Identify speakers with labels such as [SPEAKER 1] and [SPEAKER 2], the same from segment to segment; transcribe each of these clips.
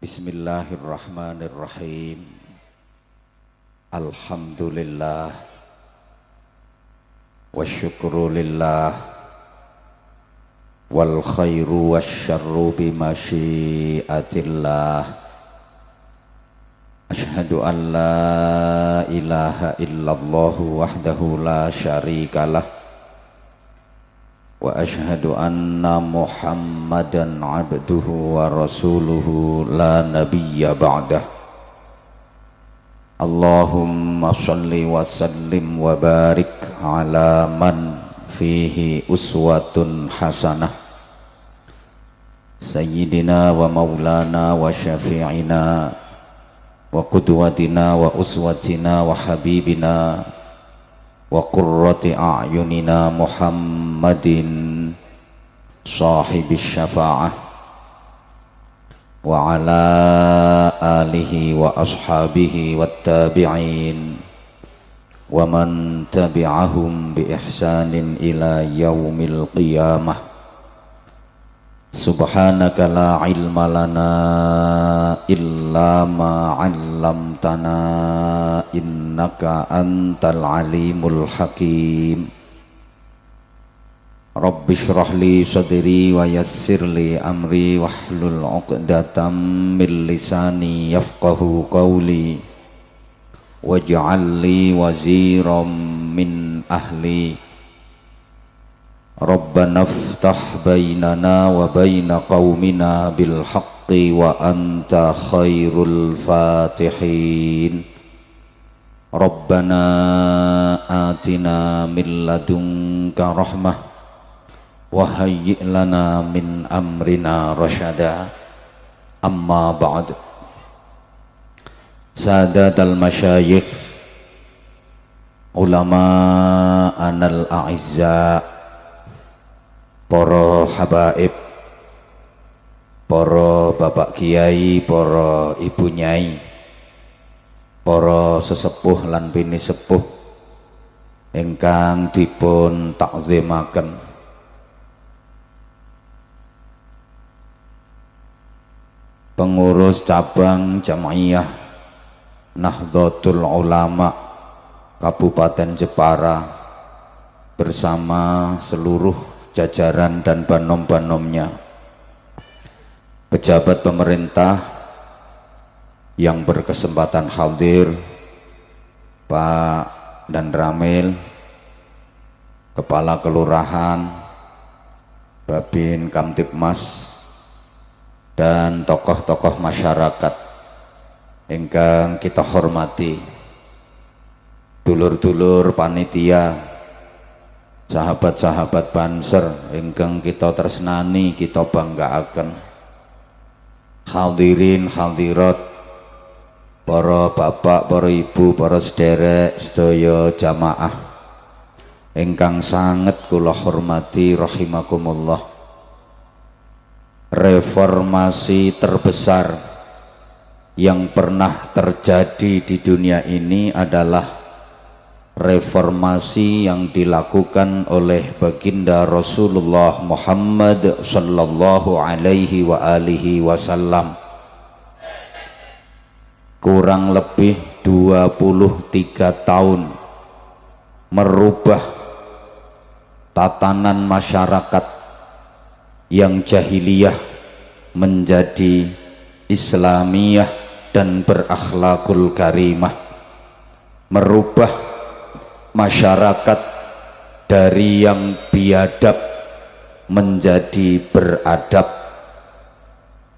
[SPEAKER 1] Bismillahirrahmanirrahim. Alhamdulillah wasyukru lillah wal khairu wasyarru bimasyiatillah. Asyhadu an la ilaha illallah wahdahu la syarikalah wa asyhadu anna Muhammadan abduhu wa rasuluhu la nabiyya ba'dah. Allahumma shalli wa sallim wa barik ala man fihi uswatun hasanah sayyidina wa maulana wa syafi'ina wa qudwatina wa uswatina wa habibina wa qurrati a'yunina Muhammadin sahibis syafa'ah wa ala alihi wa ashabihi wattabi'in wa man tabi'ahum bi ihsanin ila yaumil qiyamah. Subhanaka la ilma lana illa ma 'allamtana innaka antal alimul hakim. Rabbi shrah li sadri wa yassir li amri wahlul 'uqdatam min lisani yafqahu qawli waj'al li waziran min ahli. Rabbana iftah bainana wa baina qaumina bil haqqi wa anta khairul fatihin. Rabbana atina min ladunka rahmah wa hayyi' lana min amrina rasyada. Amma ba'd. Sadatal masyayikh, ulama anal a'izza, para habaib, para bapak kiai, para ibu nyai, para sesepuh lan bini sepuh ingkang dipun takzimaken. Pengurus cabang Jam'iyah Nahdlatul Ulama Kabupaten Jepara bersama seluruh jajaran dan banom-banomnya, pejabat pemerintah yang berkesempatan hadir, Pak dan Ramil, Kepala Kelurahan, Babin Kamtibmas, dan tokoh-tokoh masyarakat ingkang kita hormati, dulur-dulur panitia, sahabat-sahabat Banser ingkang kita tresnani, kita banggaaken, hadirin hadirat, para bapak, para ibu, para sederek sedaya jamaah ingkang sanget kula hormati rahimakumullah. Reformasi terbesar yang pernah terjadi di dunia ini adalah reformasi yang dilakukan oleh baginda Rasulullah Muhammad sallallahu alaihi wa alihi wasallam. Kurang lebih 23 tahun merubah tatanan masyarakat yang jahiliyah menjadi Islamiyah dan berakhlakul karimah, merubah masyarakat dari yang biadab menjadi beradab,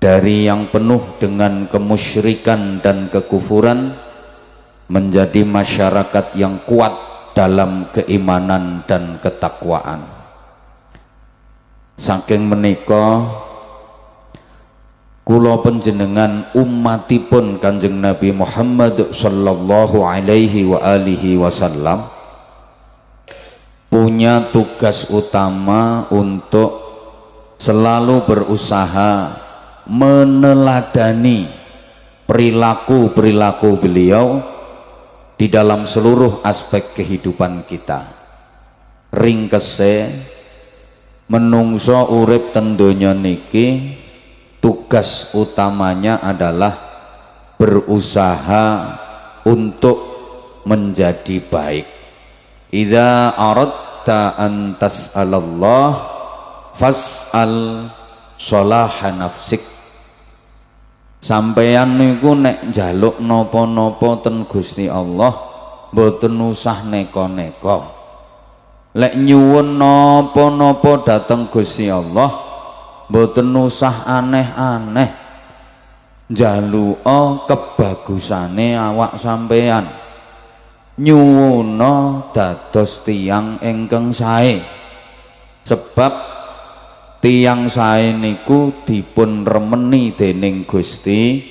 [SPEAKER 1] dari yang penuh dengan kemusyrikan dan kekufuran menjadi masyarakat yang kuat dalam keimanan dan ketakwaan. Saking menika kula panjenengan ummatipun Kanjeng Nabi Muhammad sallallahu alaihi wa alihi wasallam punya tugas utama untuk selalu berusaha meneladani perilaku-perilaku beliau di dalam seluruh aspek kehidupan kita. Ringkese menungso urip ten donya niki tugas utamanya adalah berusaha untuk menjadi baik. Idza aradta an tas'alallah fas'al sholaha nafsik. Sampeyan niku nek njaluk napa-napa ten Gusti Allah mboten usah neko-neko. Lek nyuwun napa-napa dateng Gusti Allah mboten usah aneh-aneh. Njaluka kebagusane awak sampeyan. Nyuwuna dados tiyang ingkang sae. Sebab tiyang sae niku dipun remeni dening Gusti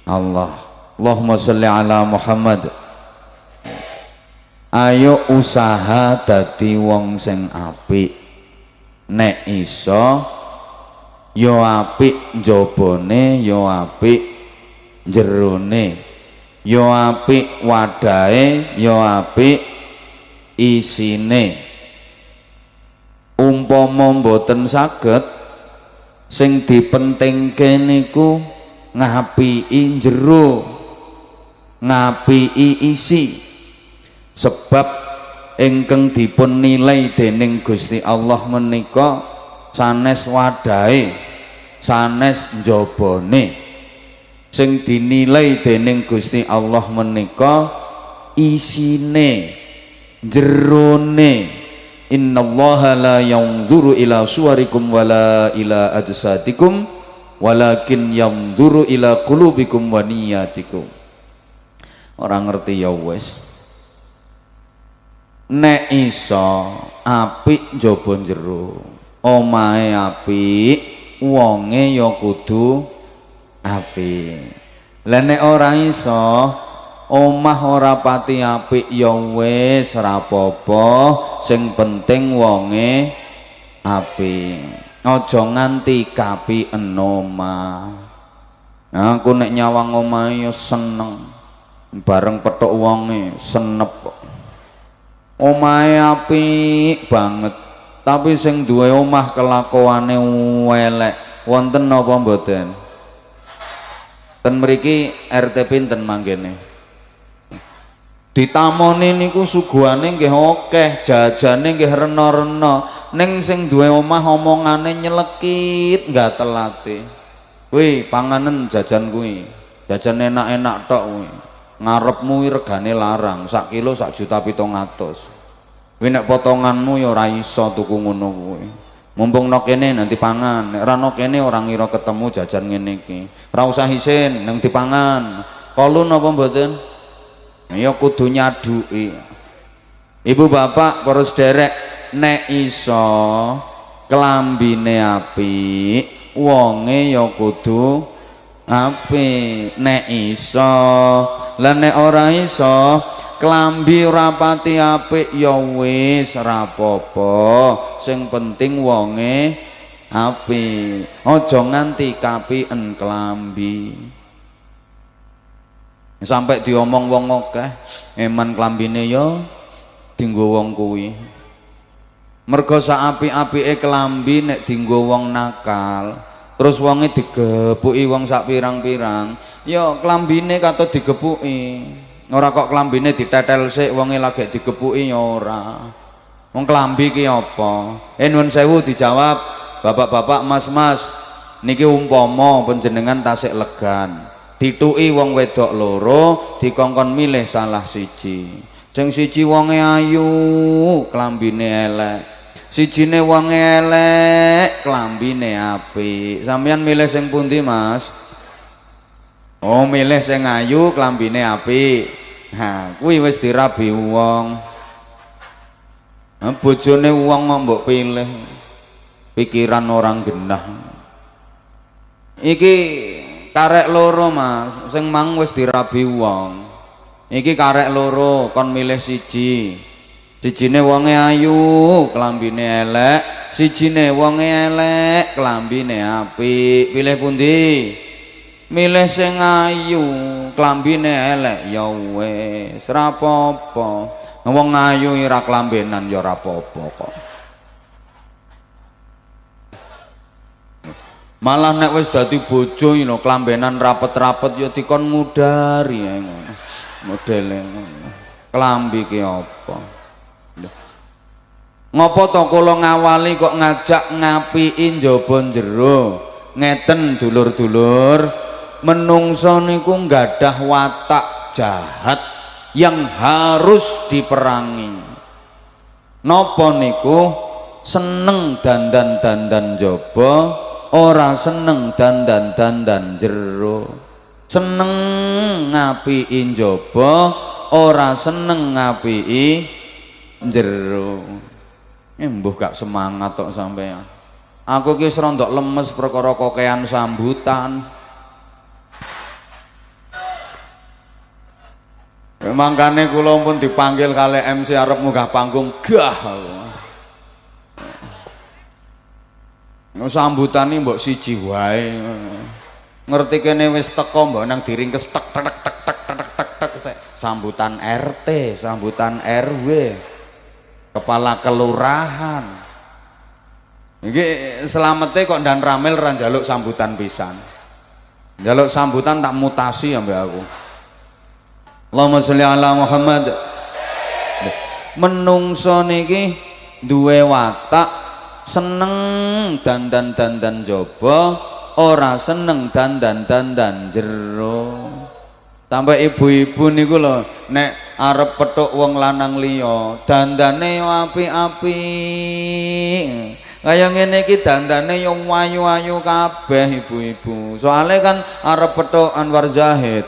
[SPEAKER 1] Allah. Allahumma sholli ala Muhammad. Ayo usaha dadi wong sing apik. Nek iso yo apik njabane, yo apik jerone, yo apik wadahe, yo apik isine. Umpama mboten saged, sing dipentingke niku ngapiki jero, ngapiki isi. Sebab ingkang dipun nilai dening Gusti Allah menika sanes wadahe, sanes njabane. Sing dinilai dening Gusti Allah menika isine, jerone. Innallaha la yanzuru ila suwarikum wala ila ajsadikum walakin yanzuru ila qulubikum wa niyatikum. Orang ngerti ya wis. Nek iso apik njaba jero, omahe apik, wonge ya kudu apik. Lah nek ora iso omah ora pati apik ya wis ora apa-apa, sing penting wonge apik. Aja nganti kapiken omah. Aku nek nyawang omahe ya seneng, bareng petuk wonge senep. Omahe apik banget, tapi sing duwe omah kelakuane elek. Wonten napa mboten? Ten mriki RT pinten manggene? Ditamoni niku suguhane nggih akeh, jajane nggih rena-rena. Ning sing duwe omah omongane nyelekit gatelate. Kuwi panganen jajan kuwi. Jajan enak-enak tok kuwi. Ngarepmu regane larang, sak kilo 1.700.000. Kuwi nek potonganmu ya ora iso tuku ngono kuwi. Mumpung nok kene nanti pangan, nek ora nok kene ora ngira ketemu jajan ngene iki. Ora usah isin nang dipangan. Kolun apa mboten? Ya kudu nyaduki. Ibu bapak para sederek, nek iso klambine apik, wonge ya kudu apik. Nek iso, lah nek ora iso klambi ora pati apik ya wis ora apa-apa, sing penting wonge apik. Aja nganti kapiken klambi. Sampai diomong wong akeh, eman klambine ya dienggo wong kuwi. Mergo sak apik-apike klambi nek dienggo wong nakal, terus wonge digepuki wong sak pirang-pirang, ya klambine katut digepuki. Ora kok klambine ditetel sik wonge lagi digepuki ya ora. Wong klambi ki apa? Nuwun sewu dijawab, bapak-bapak, mas-mas, niki umpama panjenengan tasik legan. Dituki wong wedok loro, dikongkon milih salah siji. Sing siji wonge ayu, klambine elek. Sijine wonge elek, klambine apik. Sampeyan milih sing pundi, Mas? Oh, milih sing ayu, klambine apik. Ha, kuwi wis dirabi wong. Bojone wong mbok pilih. Pikiran orang genah. Iki karek loro, Mas, sing mang wis dirabi wong. Iki karek loro, kon milih siji. Sijine wonge ayu, klambine elek. Sijine wonge elek, klambine apik. Pilih pundi? Milih sing ayu, klambine elek ya wis, ora apa-apa. Wong ayu ora klambenan ya ora apa-apa kok. Malah nek wis dadi bojo lho klambenan rapet-rapet ya dikon ngudari ae ngono. Modele ngono. Klambi ki apa? Ngopo to kula ngawali kok ngajak ngapiki njaba njero? Ngeten dulur-dulur, menungso niku nggadah watak jahat yang harus diperangi. Napa niku? Seneng dandan-dandan njaba, ora seneng dandan-dandan jero. Seneng ngapiki njaba, ora seneng ngapiki jero. Mbuh gak semangat tok sampean. Aku ki wis rondok lemes perkara kokean sambutan. Mangkane kula pun dipanggil kali MC arep munggah panggung gah. Sambutan iki mbok siji wae. Ngerti kene wis teko mbok nang diringkes tek tek tek tek tek tek tek sambutan RT, sambutan RW, kepala kelurahan. Iki selamete kok dan ramil ra njaluk sambutan pisan. Njaluk sambutan tak mutasi ambek aku. Allahumma sholli ala Muhammad. Menungso niki duwe watak seneng dandan-dandan jaba, ora seneng dandan-dandan jero. Sampai ibu-ibu niku lho nek arep petuk wong lanang liya, dandane yo apik-apik. Kaya ngene iki dandane yo ayu-ayu kabeh ibu-ibu. Soale kan arep petuk Anwar Zahid.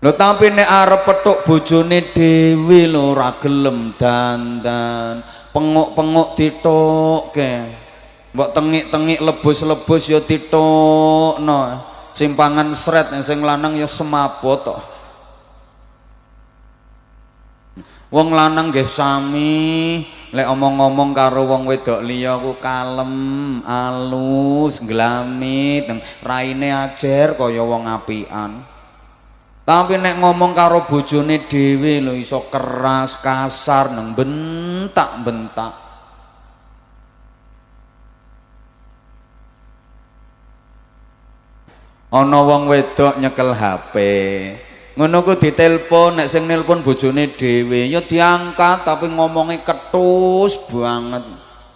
[SPEAKER 1] Lho tapi nek arep petuk bojone dhewe lho ora gelem dandan, penguk-penguk ditokke. Mbok tengik-tengik lebus-lebus ya ditokno. Simpangan sret sing lanang ya semaput tok. Wong lanang nggih sami lek omong-omong karo wong wedok liya ku kalem, alus, nglamit, raine ajer kaya wong apian. Tapi nek ngomong karo bojone dhewe lho iso keras, kasar, nang bentak-bentak. Ana wong wedok nyekel HP. Ngono ku ditelepon, nek sing nelpon bojone dhewe ya diangkat tapi ngomongnya ketus banget.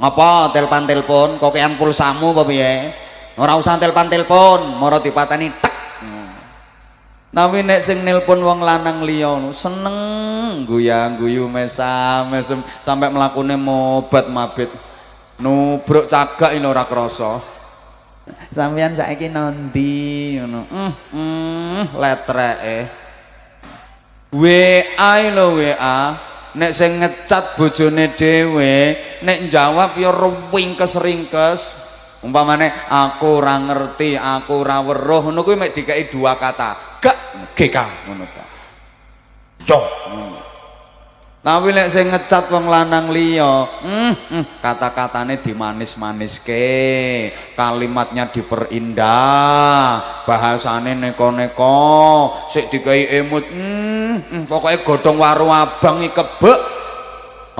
[SPEAKER 1] Ngapa telepon kokean pulsamu apa piye? Ora usah telepon, moro dipateni tek. Tapi nek sing nelpon wong lanang liya seneng guyang-guyu mesam-mesem sampai mlakune mobat mabit. Nubruk cagak ini ora krasa. Sampeyan saiki nondi ngono. Letreke. WA lho WA. Nek sing ngecat bojone dhewe, nek jawab ya ringkes-ringkes. Umpamane aku ora ngerti, aku ora weruh, ngono kuwi mek dikeki dua kata. Gak GK ngono ta. Yo. Tapi lek sing ngecat wong lanang liya, kata-katane dimanis-maniske, kalimatnya diperindah, bahasane neko-neko, sik dikai emut, pokoknya godhong waru abang iki kebek.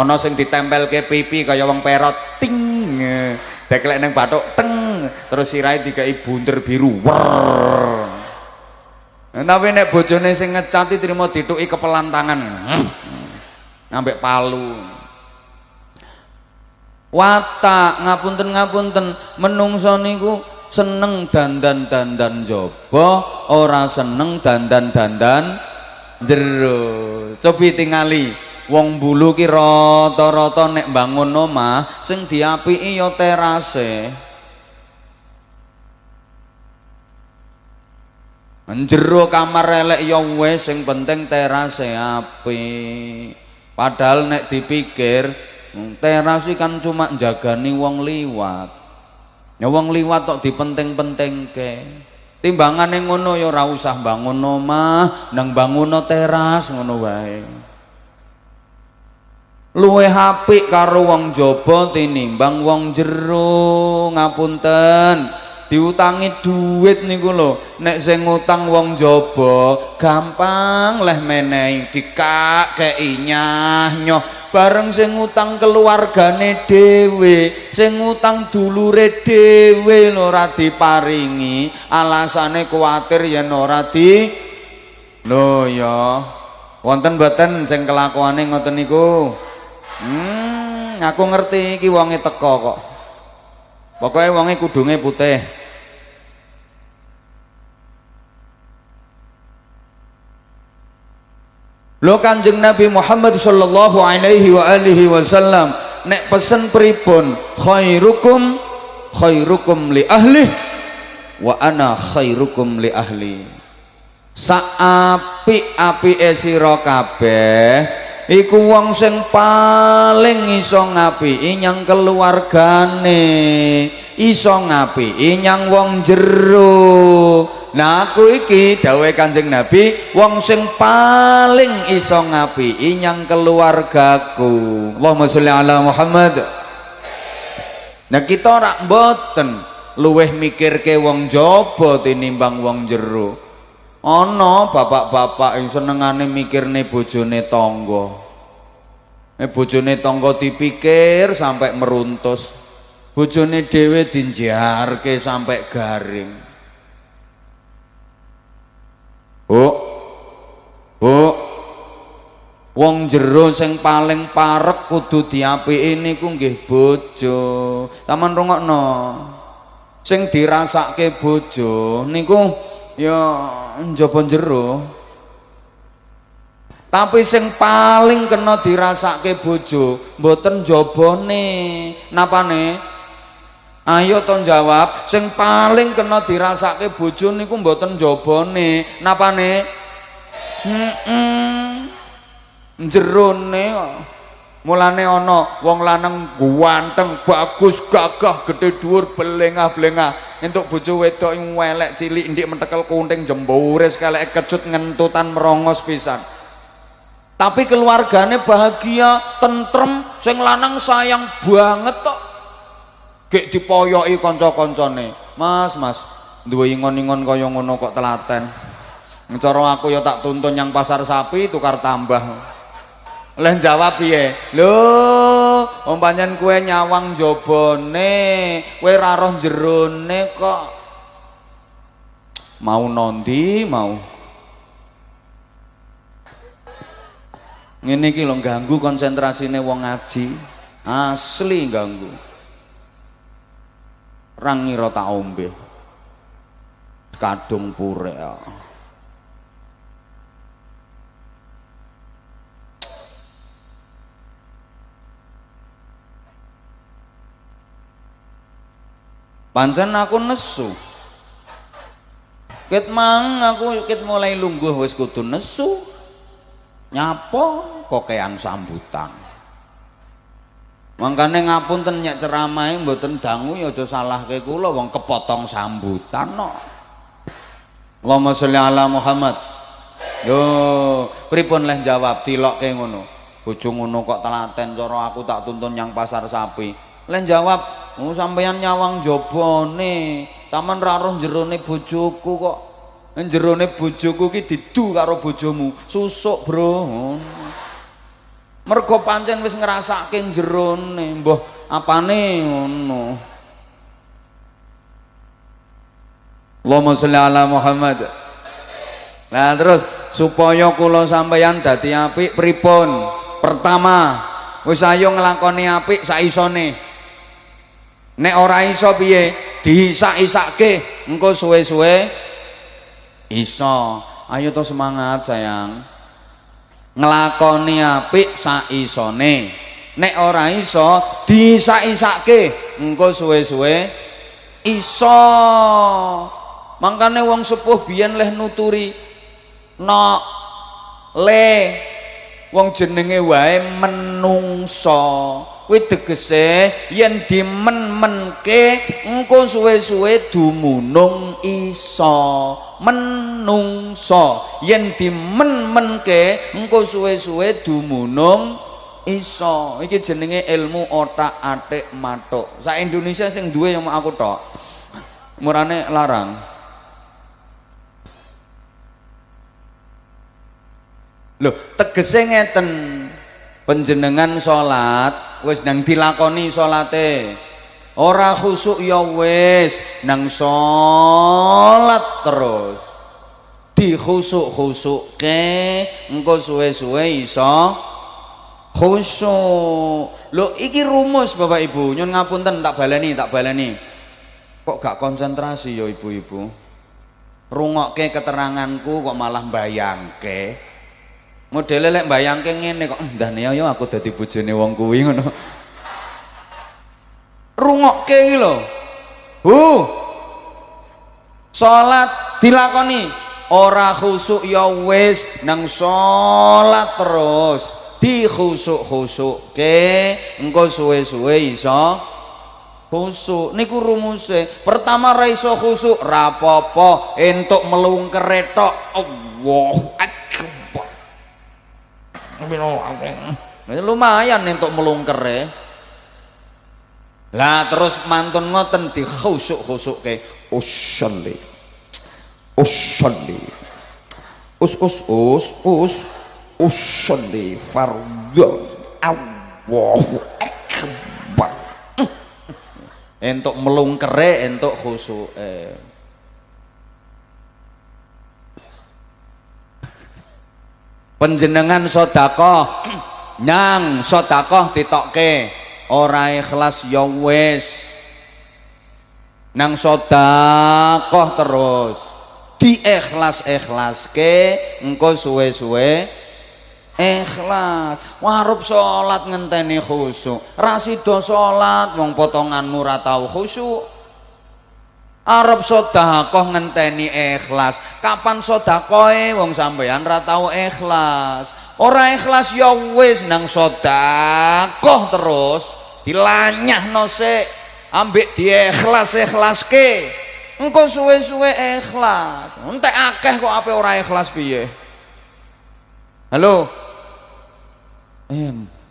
[SPEAKER 1] Ana sing ditempelke pipi kaya wong perot, ting. Deklek ning bathuk, teng, terus sirahe dikai bunder biru. Tapi nek bojone sing ngecat trimo dituki kepelan tangan. Ambek palu. Watak ngapunten menungso niku seneng dandan-dandan jaba, ora seneng dandan-dandan jero. Cobi tingali wong bulu ki rata-rata nek bangun omah sing diapiki ya terase. Njero kamar elek ya wis sing penting terase apik. Padahal nek dipikir teras kan cuma njagani wong liwat. Ya wong liwat tok dipenting-pentingke. Timbangane ngono ya ora usah bangun omah, nang banguno teras ngono wae. Luwih apik karo wong jaba tinimbang wong jero. Ngapunten. Diutangi duit niku lho, nek sing ngutang wong jaba gampang leh menehi dikakei nyah nyoh bareng sing ngutang keluargane dhewe, sing ngutang dulure dhewe lho ora diparingi, alasane kuwatir yen ora di lho ya. Wonten mboten sing kelakuane ngoten niku? Aku ngerti iki wonge teko kok. Pokoke wonge kudunge putih. Lho Kanjeng Nabi Muhammad sallallahu alaihi wa alihi wasallam nek pesen pripun, khairukum khairukum li ahli wa ana khairukum li ahli. Saapik-apike sira kabeh iku wong sing paling iso ngapiki nyang keluargane, iso ngapiki nyang wong jero. Nah aku iki dawuhe Kanjeng Nabi, wong sing paling iso ngapiki nyang keluargaku. Allahumma sholli ala Muhammad. Nah kita ora mboten luweh mikirke wong jaba tinimbang wong jero. Ana bapak-bapak yang senengane mikirne bojone tangga. Bojone tangga dipikir sampai meruntus. Bojone dhewe dinjarke sampai garing. Bu, wong jero sing paling parek kudu diapiki niku nggih bojo. Taman rungokno. Sing dirasake bojo niku ya njaba jero. Tapi sing paling kena dirasake bojo mboten jabane, napane? Ayo to jawab, sing paling kena dirasake bojo niku mboten jabane, napane? Jerone. Mulane ana wong lanang ganteng, bagus, gagah, gede dhuwur, blengah-blengah. Entuk bojo wedok sing welek cilik ndik mentekel kunting jembure kelek kecut ngentutan merongos pisan. Tapi keluargane bahagia, tentrem, sing lanang sayang banget tok. Gek dipoyoki kanca-kancane. Mas, duwe ingon-ingon kaya ngono kok telaten. Cara aku ya tak tuntun yang pasar sapi tukar tambah. Leh jawab piye? Lho, pancen kowe nyawang jabane, kowe ra roh jerone kok. Mau nondi mau. Ngene iki lho ganggu konsentrasine wong ngaji. Asli ganggu. Ra ngira tak ombe. Kadung purek. Pancen aku nesu. Ket mang aku ket mulai lungguh wis kudu nesu. Nyapa kokean sambutan. Mangkane ngapunten nyek ceramahe mboten dangu ya aja salahke kula wong kepotong sambutan no. Allahumma sholli ala Muhammad. Yo, pripun leh jawab dilokke ngono. Bojo ngono kok telaten cara aku tak tuntun yang pasar sapi. Leh jawab sampeyan nyawang jabane, sampean ra roh jerone bojoku kok. Jerone bojoku ki didu karo bojomu. Susuk, Bro. Mergo pancen wis ngrasake jerone, mbah apane ngono. Allahumma sholli ala Muhammad. Nah terus supaya kula sampeyan dadi apik pripun? Pertama, wis ayo nglakoni apik saisone. Nek ora iso piye? Diisak-isake, engko suwe-suwe iso. Ayo to semangat sayang. Nglakoni apik saisone. Nek ora iso diisak-isake, engko suwe-suwe iso. Mangkane wong sepuh biyen leh nuturi nok le wong jenenge wae menungso. Kuwi tegese yen dimen-menke engko suwe-suwe dumunung iso. Menungso yen dimen-menke engko suwe-suwe dumunung iso. Iki jenenge ilmu otak-atik matuk. Sak Indonesia sing duwe yang aku tok. Murane larang. Loh, tegese ngeten. Panjenengan salat wis nang dilakoni salate ora khusuk ya wis nang salat terus dikhusuk-khusukke engko suwe-suwe iso khusuk. Lho iki rumus Bapak Ibu, nyun ngapunten tak baleni. Kok gak konsentrasi ya ibu-ibu? Rungokke keteranganku kok malah mbayangke. Modele lek mbayangke ngene kok ndane ya aku dadi bojone wong kuwi ngono. Rungokke iki lho. Salat dilakoni ora khusuk ya wis nang salat terus dikhusuk-khusukke engko suwe-suwe iso khusuk. Niku rumuse. Pertama ra iso khusuk ra apa-apa entuk melungker tok. Allahu akbar. Lumayan entuk melungkere. Lah terus mantun ngoten dikhusuk-khusukke usolli usolli fardhu Allahu akbar. Entuk melungkere entuk khusuke. Panjenengan sedekah nyang sedekah ditokke ora ikhlas ya wis nang sedekah terus diikhlas-ikhlaske engko suwe-suwe ikhlas. Warep salat ngenteni khusuk ra sida salat wong potonganmu ra tau khusuk. Arep sedekah ngenteni ikhlas kapan sedekahe wong sampeyan ra tau ikhlas. Ora ikhlas ya wis nang sedekah terus dilanyahno sik ambek diikhlas-ikhlaske engko suwe-suwe ikhlas. Entek akeh kok ape ora ikhlas piye? Halo.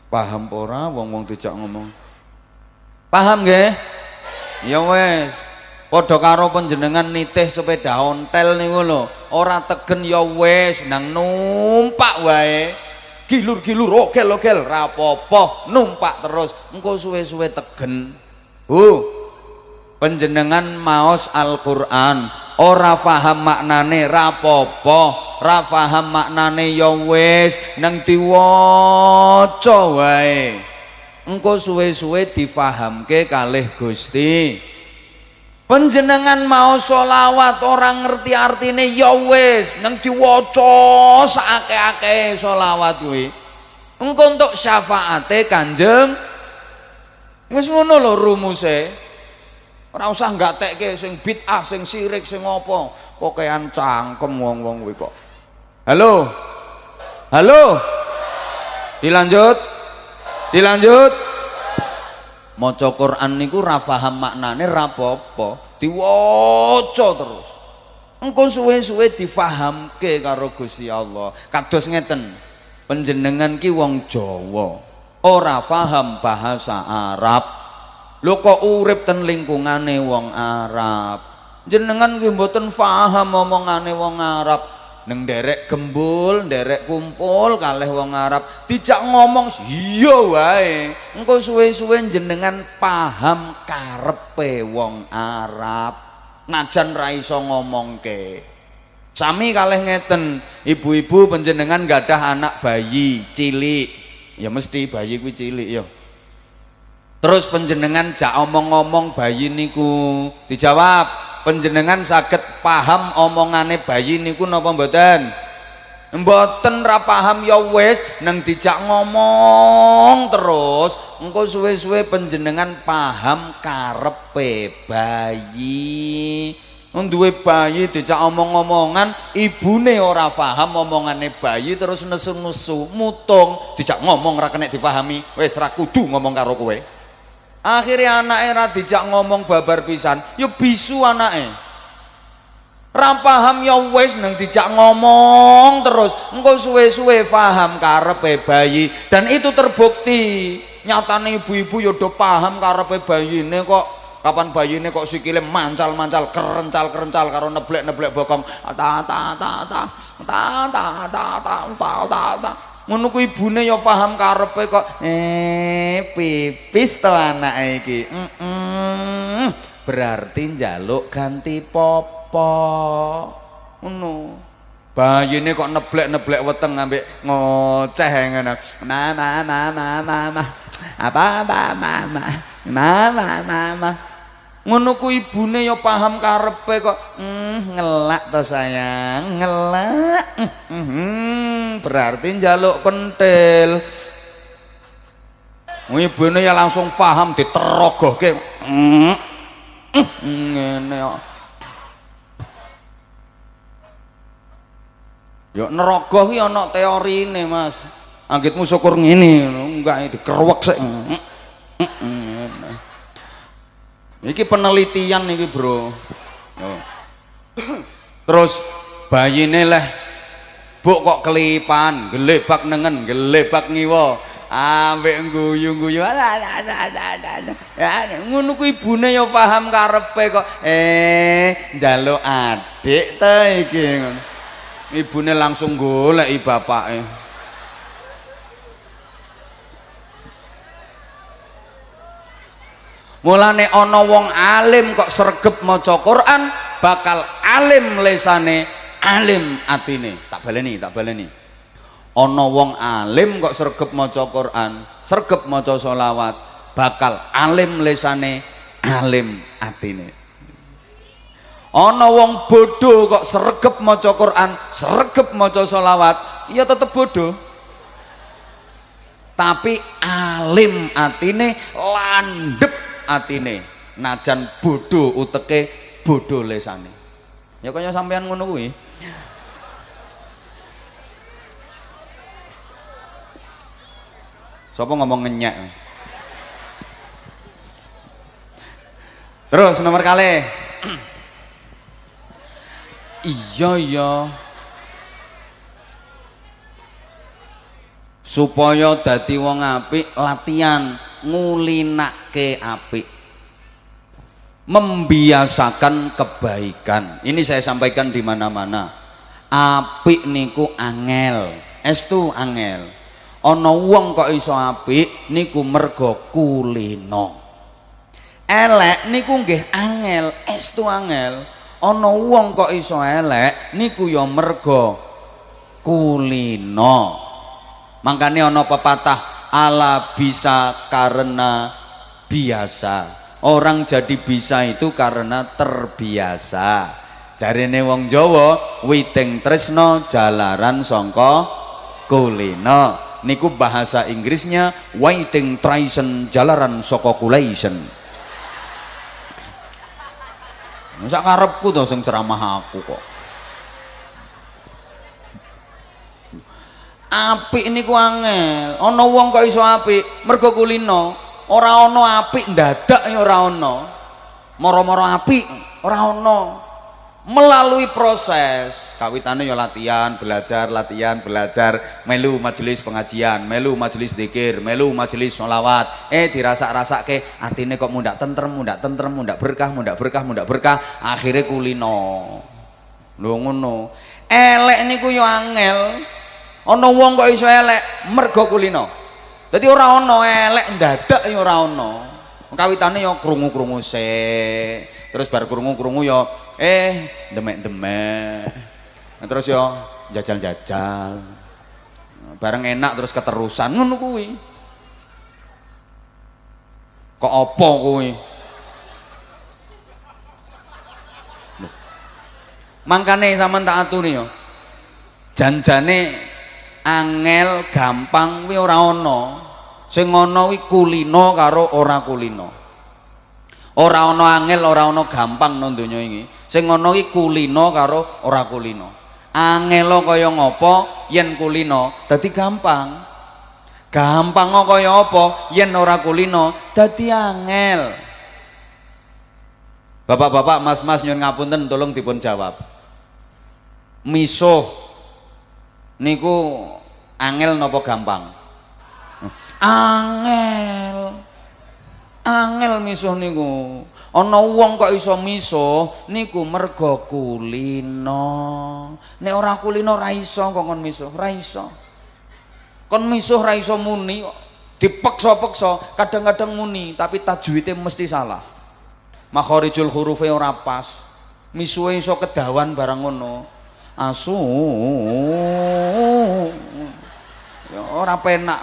[SPEAKER 1] Paham ora wong-wong dijak ngomong? Paham nggih? Ya wis. Padha karo panjenengan nitih sepeda ontel niku lho, ora tegen ya wis nang numpak wae. Gilur-gilur ogel-ogel ra apa-apa, numpak terus engko suwe-suwe tegen. Panjenengan maos Al-Qur'an ora paham maknane ra apa-apa, ra paham maknane ya wis nang diwaca wae. Engko suwe-suwe difahamke kalih Gusti. Panjenengan mau sholawat orang ngerti artine ya wis nang diwaca saake-ake sholawat kuwi engko untuk syafaate Kanjeng wis ngono lho rumuse. Ora usah nggatekke sing bid'ah sing syirik sing apa pokokean cangkem wong-wong kuwi kok. Halo dilanjut maca Quran niku ra paham maknane ra apa-apa diwaca terus engko suwe-suwe difahamke karo Gusti Allah. Kados ngeten panjenengan ki wong Jawa ora paham bahasa Arab lho kok urip ten lingkungane wong Arab jenengan ki mboten paham omongane wong Arab neng derek gembul, derek kumpul kalih wong Arab dijak ngomong iya wae engko suwe-suwe jenengan paham karepe wong Arab najan ra iso ngomongke. Sami kalih ngeten ibu-ibu panjenengan gadah anak bayi cilik ya mesti bayi kuwi cilik ya terus panjenengan jak omong-omong bayi niku dijawab panjenengan saged paham omongane bayi niku napa mboten? Mboten ra paham ya wis nang dijak ngomong terus engko suwe-suwe panjenengan paham karepe bayi. Duwe bayi dijak omong-omongan ibune ora paham omongane bayi terus nesu-nesu mutung dijak ngomong ra kena dipahami wis ra kudu ngomong karo kowe. Akhirnya anake ra dijak ngomong babar pisan ya bisu anake ra paham ya wis nang dijak ngomong terus engko suwe-suwe paham karepe bayi dan itu terbukti nyatane ibu-ibu ya do paham karepe bayine kok kapan bayine kok sikile mancal-mancal kerencal-kerencal karo neblek-neblek bokong ta ta ta ta ta ta ta ta ta ta Ngono ku ibune ya paham karepe kok pipis to anake iki. Berarti njaluk ganti popo. Ngono. Bayine kok neblek-neblek weteng ambek ngoceh ngono. Mama. Apa mama. Mama. Ngono ku ibune ya paham karepe kok ngelak to sayang, ngelak. Berarti njaluk pentil. Ibune ya langsung paham diterogohke. Ngene kok. Ya nerogoh ki ana teorine, Mas. Anggitmu syukur ngene, enggak dikerwek sik. Iki penelitian iki, Bro. Terus bayine leh buk kok kelipan, gelebak nengen, gelebak ngiwa, ambek guyu-guyu. Ngono ku ibune ya paham karepe kok njaluk adik to iki. Ibune langsung goleki bapake. Mulane ana wong alim kok sregep maca Quran, bakal alim lesane, alim atine. Tak baleni. Ana wong alim kok sregep maca Quran, sregep maca sholawat, bakal alim lesane, alim atine. Ana wong bodoh kok sregep maca Quran, sregep maca sholawat, ya tetep bodoh. Tapi alim atine, landep atine, najan bodoh uteke, bodoh lesane. Ya kaya sampean ngono kuwi. Sapa ngomong ngenyek? Terus nomor kali. Iya. Supaya dadi wong apik latihan ngulinake apik, membiasakan kebaikan. Ini saya sampaikan di mana-mana. Apik niku angel, estu angel. Ana wong kok iso apik niku mergo kulino. Elek niku nggih angel, estu angel. Ana wong kok iso elek niku ya mergo kulino. Makanya ana pepatah, ala bisa karena biasa. Orang jadi bisa itu karena terbiasa. Jarine wong Jawa, witing tresno jalaran sangka kulino. Niku bahasa Inggrisnya waiting tryson jalaran saka kulation. Sak karepku to sing ceramah aku kok. Apik niku angel. Ana wong kok iso apik mergo kulino. Ora ana apik ndadak ya ora ana. Moro-moro apik ora ana. Melalui proses, kawitane ya latihan, belajar, melu majelis pengajian, melu majelis zikir, melu majelis sholawat. Dirasak-rasake atine kok mundak tentrem, mundak berkah, akhirnya kulino. Lho ngono. Elek niku ya angel. Ana wong kok iso elek mergo kulino. Dadi ora ana elek ndadak ya ora ana. Kawitane ya krungu-krungu sik. Terus bar krungu-krungu ya demek-demek. Terus ya jajal-jajal. Bareng enak terus keterusan ngono kuwi. Kok apa kuwi? Mangkane sampean tak aturi ya. Janjane angel gampang kuwi ora ana. Sing ana kuwi kulino karo ora kulino. Ora ana angel, ora ana gampang nang donya iki. Sing ana iki kulino karo ora kulino. Angelo kaya ngopo yen kulino dadi gampang. Gampang kaya apa yen ora kulino dadi angel. Bapak-bapak, mas-mas nyuwun ngapunten tolong dipun jawab. Misuh niku angel napa gampang? Angel misuh niku. Ana wong kok iso misuh niku mergo kulino. Nek ora kulino ra iso kok kon misuh, ra iso. kon misuh ra iso muni kok dipeksa-peksa kadang-kadang muni tapi tajwidnya mesti salah, makharijul hurufe ora pas, misuhe iso kedawan barang ngono asu ya ora penak.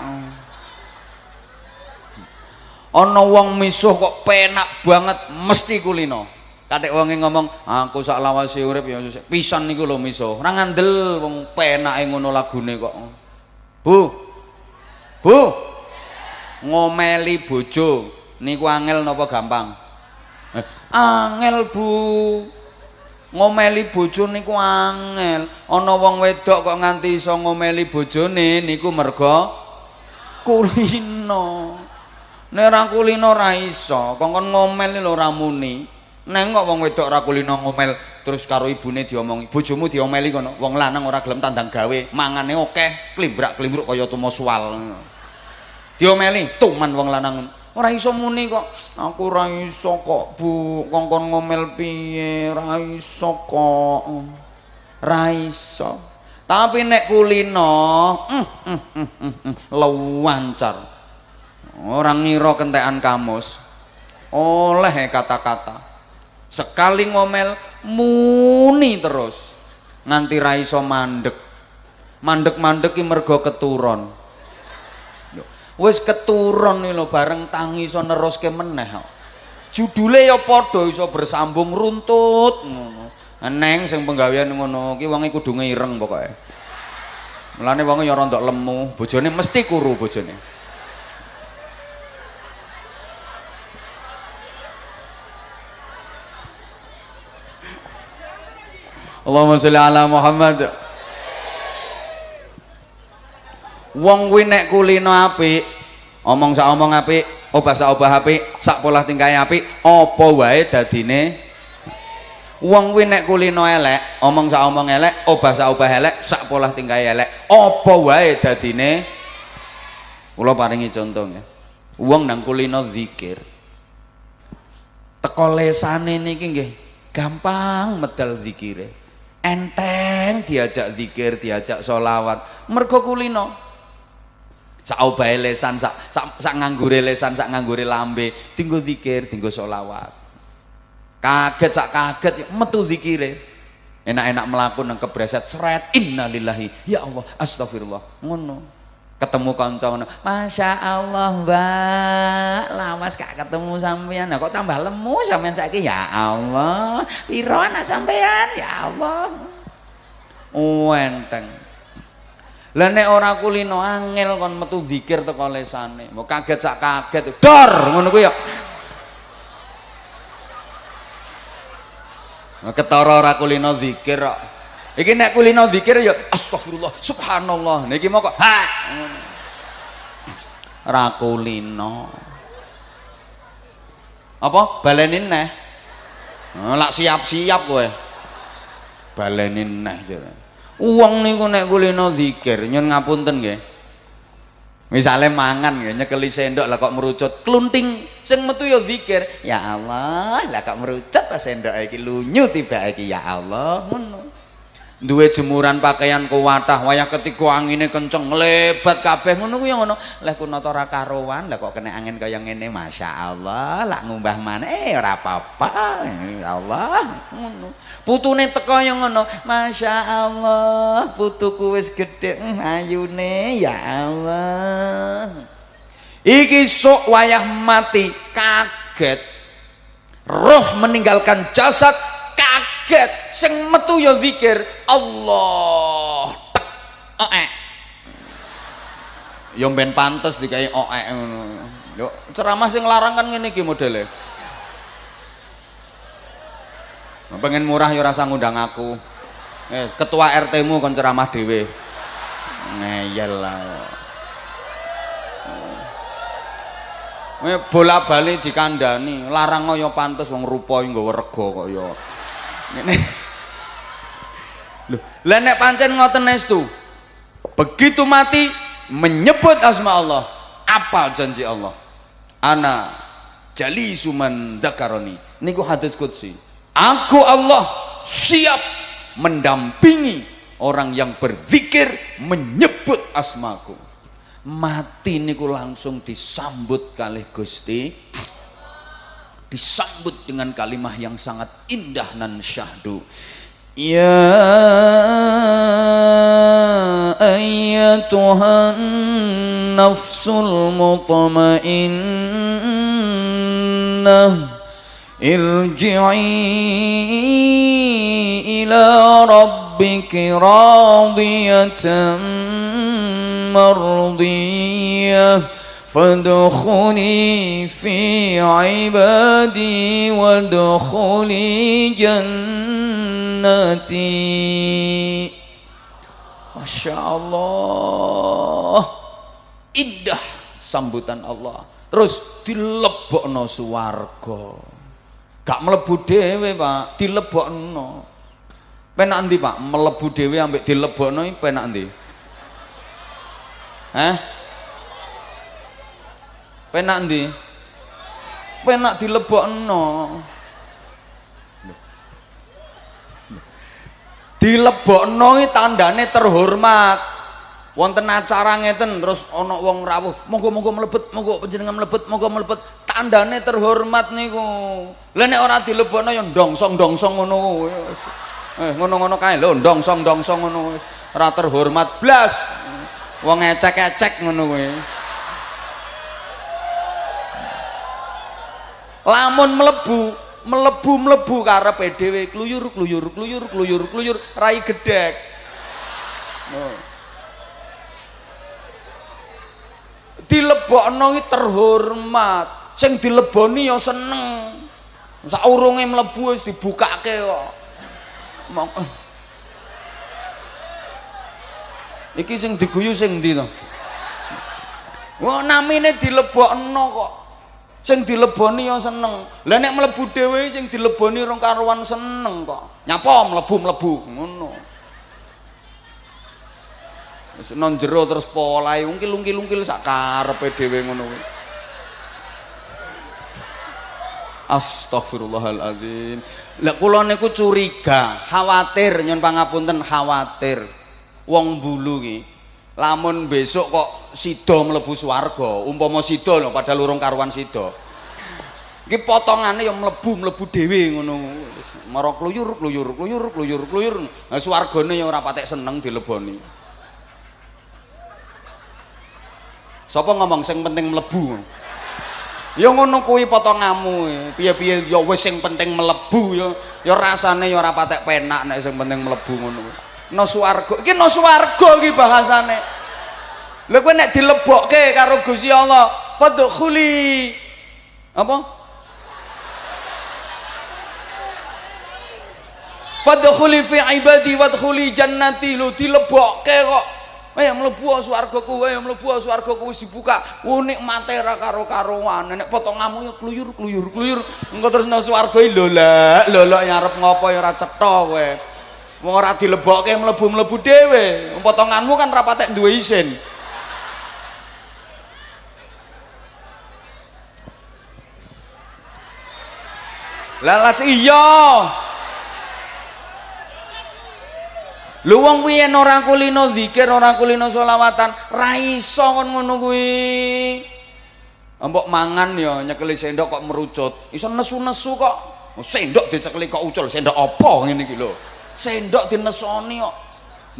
[SPEAKER 1] Ana wong misuh kok penak banget mesti kulino. Katik wonge ngomong aku sak lawase urip ya pisan niku lho misuh. Ora ngandel wong penake ngono lagune kok. Bu. Ngomeli bojo niku angel napa gampang? Angel, Bu. Ngomeli bojo niku angel. Ana wong wedok kok nganti iso ngomeli bojone niku merga kulino. Nek ora kulino ora iso, kongkon ngomel lho ora muni. Neng kok wong wedok ora kulino ngomel terus karo ibune diomongi, bojomu diomeli kono. Wong lanang ora gelem tandang gawe, mangane akeh, klimbrak-klimbruk kaya tumosual. Diomeli tuman wong lanang. Ora iso muni kok. Aku ora iso kok, Bu. Kongkon ngomel piye? Ora iso kok. Ora iso. Tapi nek kulino, lancar. Orang ngira kentekan kamus. Oleh kata-kata. Sekali ngomel muni terus nganti ra iso mandek ki mergo keturon. Wis keturon iki lho bareng tangi iso neruske meneh kok. Judule ya padha iso bersambung runtut ngono. Neng sing penggawean ngono ki wonge kudu ngireng pokoke. Mulane wonge ya rontok lemu, bojone mesti kuru bojone. Allahumma sholli ala Muhammad. Wong kuwi nek kulino apik, omong sak omong apik, obah sak obah apik, sak pola tingkahe apik, apa wae dadine. Wong kuwi nek kulino elek, omong sak omong elek, obah sak obah elek, sak pola tingkahe elek, apa wae dadine. Kula paringi contoh ya. Wong nang kulino zikir. Teko lesane niki nggih gampang medal zikire. Enteng diajak zikir, diajak sholawat, mergo kulino. Sak obahe lesan, sak nganggure lesan, sak nganggure lambe, dinggo zikir, dinggo sholawat. Kaget sak kaget metu zikire. Enak-enak melaku nang kebreset seret innalillahi ya Allah astagfirullah ngono. Ketemu kanca ngono, Masya Allah Mbak, lawas gak ketemu sampean. Nah, kok tambah lemu sampean saiki ya Allah. Piro anak sampean ya Allah. Enteng. Lah nek ora kulino angel kon metu zikir teko lesane. Mau kaget sak kaget dor ngono kuwi ya. Ketara ora kulino zikir kok. Iki nek kulino zikir ya astagfirullah subhanallah. Niki mau kok ha ra kulino. Apa balenin neh? Lak siap-siap kowe. Balenin neh jare. Wong niku nek kulino zikir nyun ngapunten nggih. Misale mangan nggih nyekeli sendok lah kok merucut klunting sing metu ya zikir. Ya Allah, lah kok merucut ta sendok iki lunyu tiba iki ya Allah ngono. Duwe jemuran pakaian kuwatah wayah ketika angine kenceng nglebat kabeh ngono ku ya ngono. Leh kunata ora karuan, lah kok kena angin kaya ngene masyaallah, lak ngumbah maneh ora apa-apa. Ya Allah ngono. Putune teko ya ngono. Masyaallah, putuku wis gedhe ayune ya Allah. Iki sok wayah mati kaget. Roh meninggalkan jasad kaget. Sing metu ya zikir Allah tek ya ben pantes dikai oek ngono. Yo ceramah sing larang kan ngene iki modele. Pengen murah ya rasa ngundang aku. Ketua RT-mu kon ceramah dhewe. Ngeyel lah. Bola-bali dikandani, larang kaya pantes wong rupa nggawa rega kaya. Ngene. Loh, lah nek pancen ngoten estu. Begitu mati menyebut asma Allah, apa janji Allah? Ana jalisu man dzakaroni. Niku hadis qudsi. Aku Allah siap mendampingi orang yang berzikir menyebut asmaku. mati niku langsung disambut kalih Gusti, disambut dengan kalimah yang sangat indah nan syahdu. Ya ayyatuhan nafsul mutmainnah irji'i ila rabbiki radiyatan mardiyah fadkhuli fi ibadi wadkhuli jannati. Masya Allah, indah sambutan Allah. Terus dilebokno swarga, gak mlebu dhewe Pak, dilebokno. Penak ndi Pak, mlebu dhewe ambek dilebokno iki penak ndi? Hah? Penak ndi? Penak dilebokno. Dilebokno iki tandane terhormat. Wonten acara ngeten terus ana wong rawuh, monggo-monggo mlebet, monggo panjenengan mlebet, monggo mlebet. Tandane terhormat niku. Lah nek ora dilebokno ya ndongsong-ndongsong ngono wis. Ngono-ngono kae lho, ndongsong-ndongsong ngono wis. Ora terhormat blas. Wong ecek-ecek ngono kuwi. Lamun mlebu karepe dhewe kluyur rai gedhek. Dilebokno iki terhormat, sing dileboni ya seneng. Saurunge mlebu wis dibukake kok. Iki sing diguyu sing ndi to? Wong namine dilebokno kok. Sing dileboni ya seneng. Lah nek mlebu dhewe sing dileboni rong karuan seneng kok. Nyapa mlebu ngono. Wis nang jero terus polahe ungkil-ungkil sak karepe dhewe ngono kuwi. Astagfirullahaladzim. Lah kula niku curiga, khawatir nyon pangapunten khawatir. Wong Bulu ki lamun besok kok sida mlebu swarga, umpama sida lho padahal urung karuan sida. Iki potongane ya mlebu dhewe ngono. Mara kluyur. Lah swargane ya ora patek seneng dileboni. Sapa ngomong sing penting mlebu? Ya ngono kuwi potonganmu. Piye-piye ya wis sing penting mlebu ya rasane ya ora patek penak nek sing penting mlebu ngono. No swarga. Iki no swarga iki bahasane. Lha kowe nek dilebokke karo Gusti Allah, fadkhuli apa? Fadkhuli fi ibadi wadkhuli jannati, lu dilebokke kok. Ayo mlebu swargaku, ayo mlebu swargaku wis dibuka. Nikmate ra karo-karoan. Nek potonganmu ya kluyur. Engko terus nang swarga lolak arep ngopo ya ora cetha kowe. Wong ora dilebokke mlebu dhewe. Potonganmu kan ra patek duwe isin. Lah iya. Lho wong kuwi yen ora kulino zikir, ora kulino selawatan, ra iso kon ngono kuwi. Mbok mangan ya nyekeli sendok kok merucut. Iso nesu-nesu kok. Sendok dicekeli kok ucul, sendok apa ngene iki lho. Sendok dinesoni kok.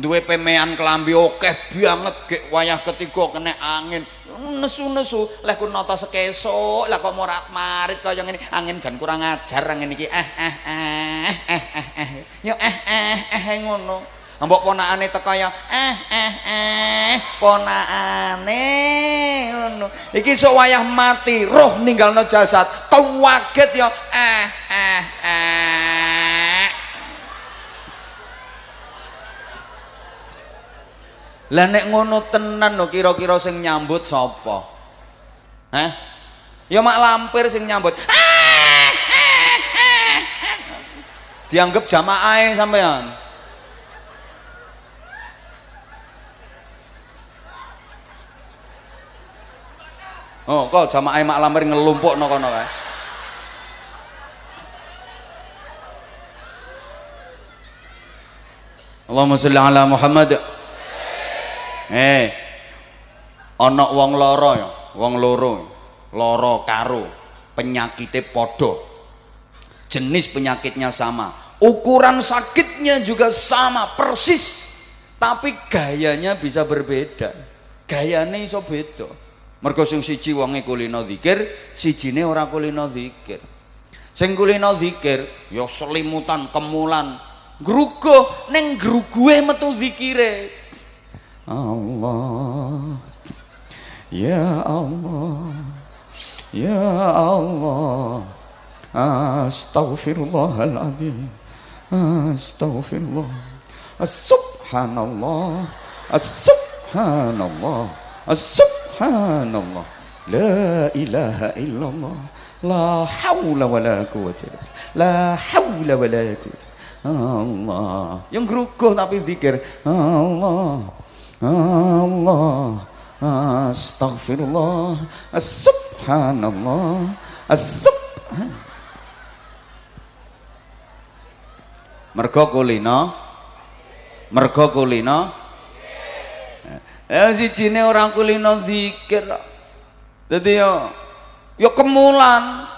[SPEAKER 1] Duwe pemean kelambi akeh banget gek wayah ketiga kena angin. Nesu-nesu, leh ku nata sekesuk, lah kok morat-marit kaya ngene. Angin jan kurang ajar angin iki. Yo ngono. Mbok ponakane teko ya ponakane ngono. Iki sok wayah mati, roh ninggalno jasad, kaget ya Lah nek ngono tenan lho kira-kira sing nyambut sapa? Hah? Ya mak lampir sing nyambut. Dianggap jamaah sampean. Oh, kok jamaah mak lampir ngelumpukno kono kae. Allahumma sholli ala Muhammad. ana wong lara ya, wong loro lara karo penyakitnya podo, jenis penyakitnya sama, ukuran sakitnya juga sama persis, tapi gayanya bisa berbeda, gayane iso beda. Mergo sing siji wonge kulino zikir, sijine ora kulino zikir. Sing kulino zikir ya selimutan kemulan grugo, ning grugue metu zikire Allah ya Allah ya Allah astaghfirullahaladzim astaghfirullah subhanallah subhanallah subhanallah la ilaha illallah la haula wala quwwata la haula wala quwwata Allah. Yang geruguh tapi zikir Allah Allah astaghfirullah subhanallah subhan mergo kulino ya sijine orang kulino zikir dadi ya kemulan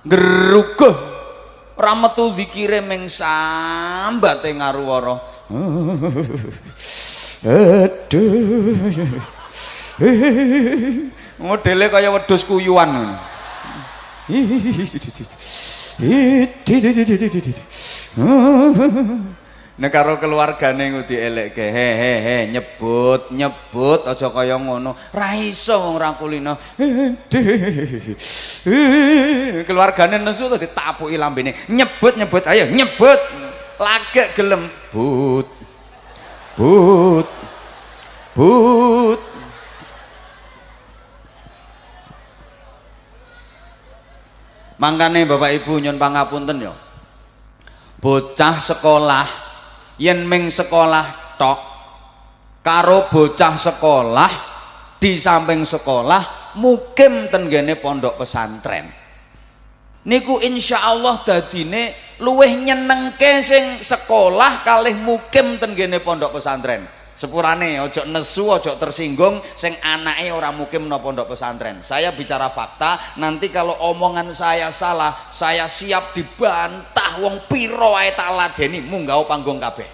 [SPEAKER 1] geruguh ora metu zikire ming sambate ngaruwara aduh modele kaya wedhus kuyuan nek karo keluargane ngudi elekke he nyebut aja kaya ngono ra iso wong ra kulino keluargane nesu to ditapuki lambene nyebut ayo nyebut lagek gelem but mangkane Bapak Ibu nyun pangapunten ya bocah sekolah yen ming sekolah tok karo bocah sekolah di samping sekolah mukim tenggene pondok pesantren niku insyaallah dadine luweh nyenengke sing sekolah kalih mukim tenggene pondok pesantren sepurane ojo nesu ojo tersinggung sing anake ora mukim no pondok pesantren. Saya bicara fakta, nanti kalau omongan saya salah saya siap dibantah wong piro ae tak ladeni munggah panggung kabeh.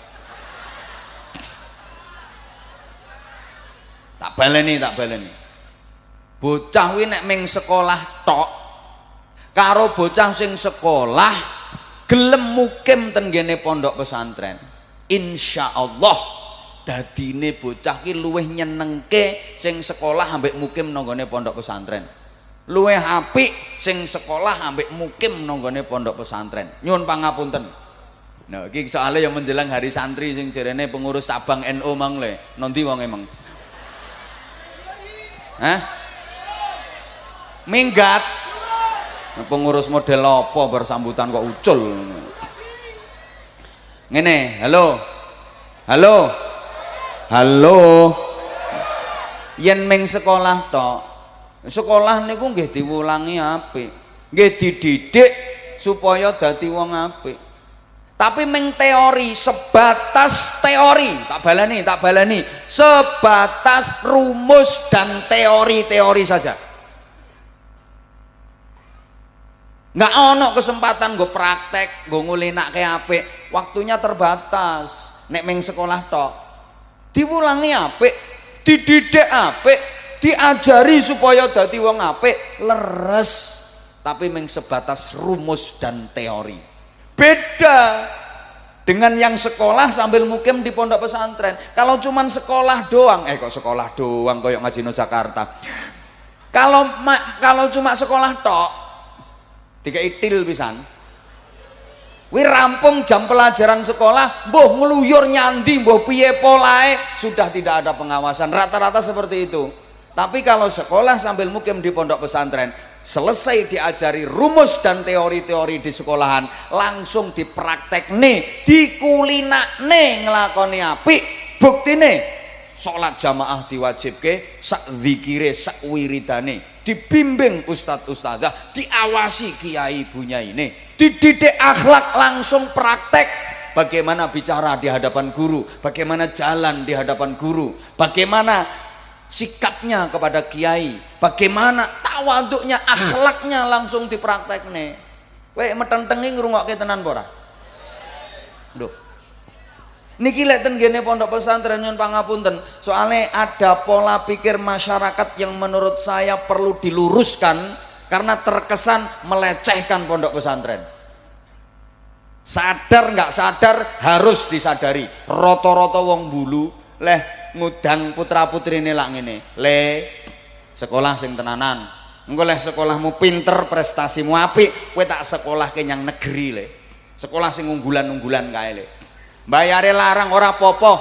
[SPEAKER 1] Tak baleni bocah kuwi nek ming sekolah tok karo bocah sing sekolah gelem mukim tenggene pondok pesantren insyaallah dadine bocah ki luwih nyenengke sing sekolah ambek mukim nanggone pondok pesantren luwih apik sing sekolah ambek mukim nanggone pondok pesantren. Nyuwun pangapunten. Nah iki soalnya yang menjelang hari santri sing jarene pengurus cabang NU mang le nanti wong emang minggat pengurus model apa bersambutan kok ucul ngene halo yen ming sekolah tok sekolah niku nggih diwulangi apik nggih dididik supaya dadi wong apik tapi ming teori sebatas teori tak balani sebatas rumus dan teori saja nggak ono kesempatan gue praktek gue ngulinake apik waktunya terbatas nek ming sekolah tok diwulangi apik, dididik apik, diajari supaya dadi wong apik, leres. Tapi mung sebatas rumus dan teori. Beda dengan yang sekolah sambil mukim di pondok pesantren. Kalau cuman sekolah doang, kok sekolah doang koyo ngaji no Jakarta. Kalau cuma sekolah tok, dikai til pisan. Wi rampung jam pelajaran sekolah, mbuh ngeluyur nyandi, mbuh piye polae, sudah tidak ada pengawasan. Rata-rata seperti itu. Tapi kalau sekolah sambil mukim di pondok pesantren, selesai diajari rumus dan teori-teori di sekolahan, langsung dipraktek nih, dikulinakne ngelakoni apik, buktine sholat jamaah diwajibke, sak zikire, sak wiridane, dibimbing ustadz ustadzah, diawasi kiai bunyaine, dididik akhlak, langsung praktek bagaimana bicara di hadapan guru, bagaimana jalan di hadapan guru, bagaimana sikapnya kepada kiai, bagaimana tawaduknya, akhlaknya langsung dipraktekne. Kowe metentengi ngrungokke tenan apa ora? Lho. Niki lek ten gene pondok pesantren nyun pangapunten, soalnya ada pola pikir masyarakat yang menurut saya perlu diluruskan karena terkesan melecehkan pondok pesantren. Sadar nggak sadar harus disadari. Roto-roto wong bulu leh ngudang putra putrine lak ngene. Le sekolah sing tenanan. Engko leh sekolahmu pinter, prestasimu apik, kowe tak sekolah ke yang negeri le. Sekolah sing unggulan-unggulan kae le. Bayare larang ora apa-apa.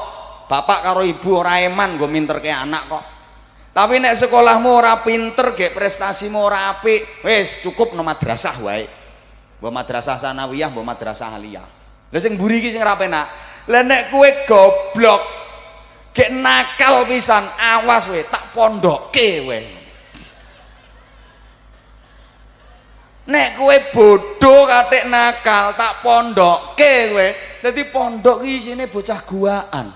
[SPEAKER 1] Bapak karo ibu ora eman nggo minterke anak kok. Tapi nek sekolahmu ora pinter, gek prestasimu ora apik, wis cukup no madrasah wae. Mbok madrasah sanawiyah, mbok madrasah aliyah. Lah sing mburi iki sing ora penak. Lah nek kowe goblok, gek nakal pisan, awas we tak pondokke we. Nek kowe bodoh katik nakal tak pondokke kowe. Dadi pondok iki isine bocah guaan.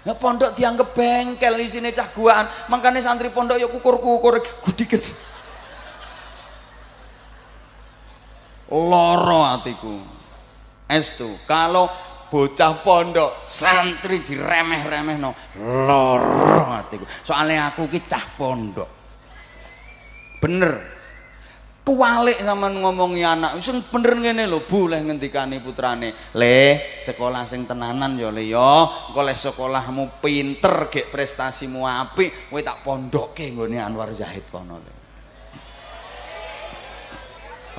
[SPEAKER 1] Ya pondok dianggap bengkel isine cah guaan. Makane santri pondok ya kukur-kukur gudiket. Loro atiku. Estu kalau bocah pondok santri diremeh-remehno loro atiku. Soalnya aku ki cah pondok. Bener. Kualik sampean ngomongi anak sing bener ngene lho Bu leh ngendikane putrane le sekolah sing tenanan ya le ya engko le sekolahmu pinter gek prestasimu apik kowe tak pondokke nggone Anwar Zahid kono le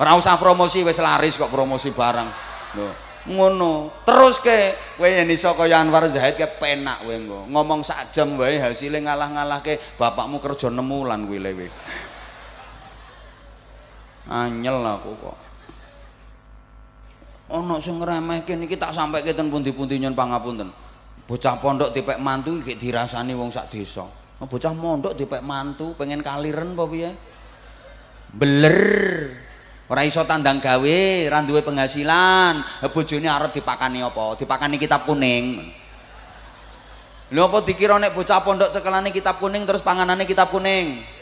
[SPEAKER 1] ora usah promosi wis laris kok promosi barang lho ngono terus ke kowe yen iso kaya Anwar Zahid ke penak kowe engko ngomong sak jam wae hasilnya ngalah-ngalahke bapakmu kerja 6 wulan kuwi lewe anyel aku kok ono sing ngremehke niki tak sampeke ten pundi-pundi nyun pangapunten bocah pondok dipek mantu iki dirasani wong sak desa bocah mondok dipek mantu pengen kaliren apa piye beler ora iso tandang gawe ora duwe penghasilan bojone arep dipakani apa dipakani kitab kuning lho apa dikira nek bocah pondok cekelane kitab kuning terus panganane kitab kuning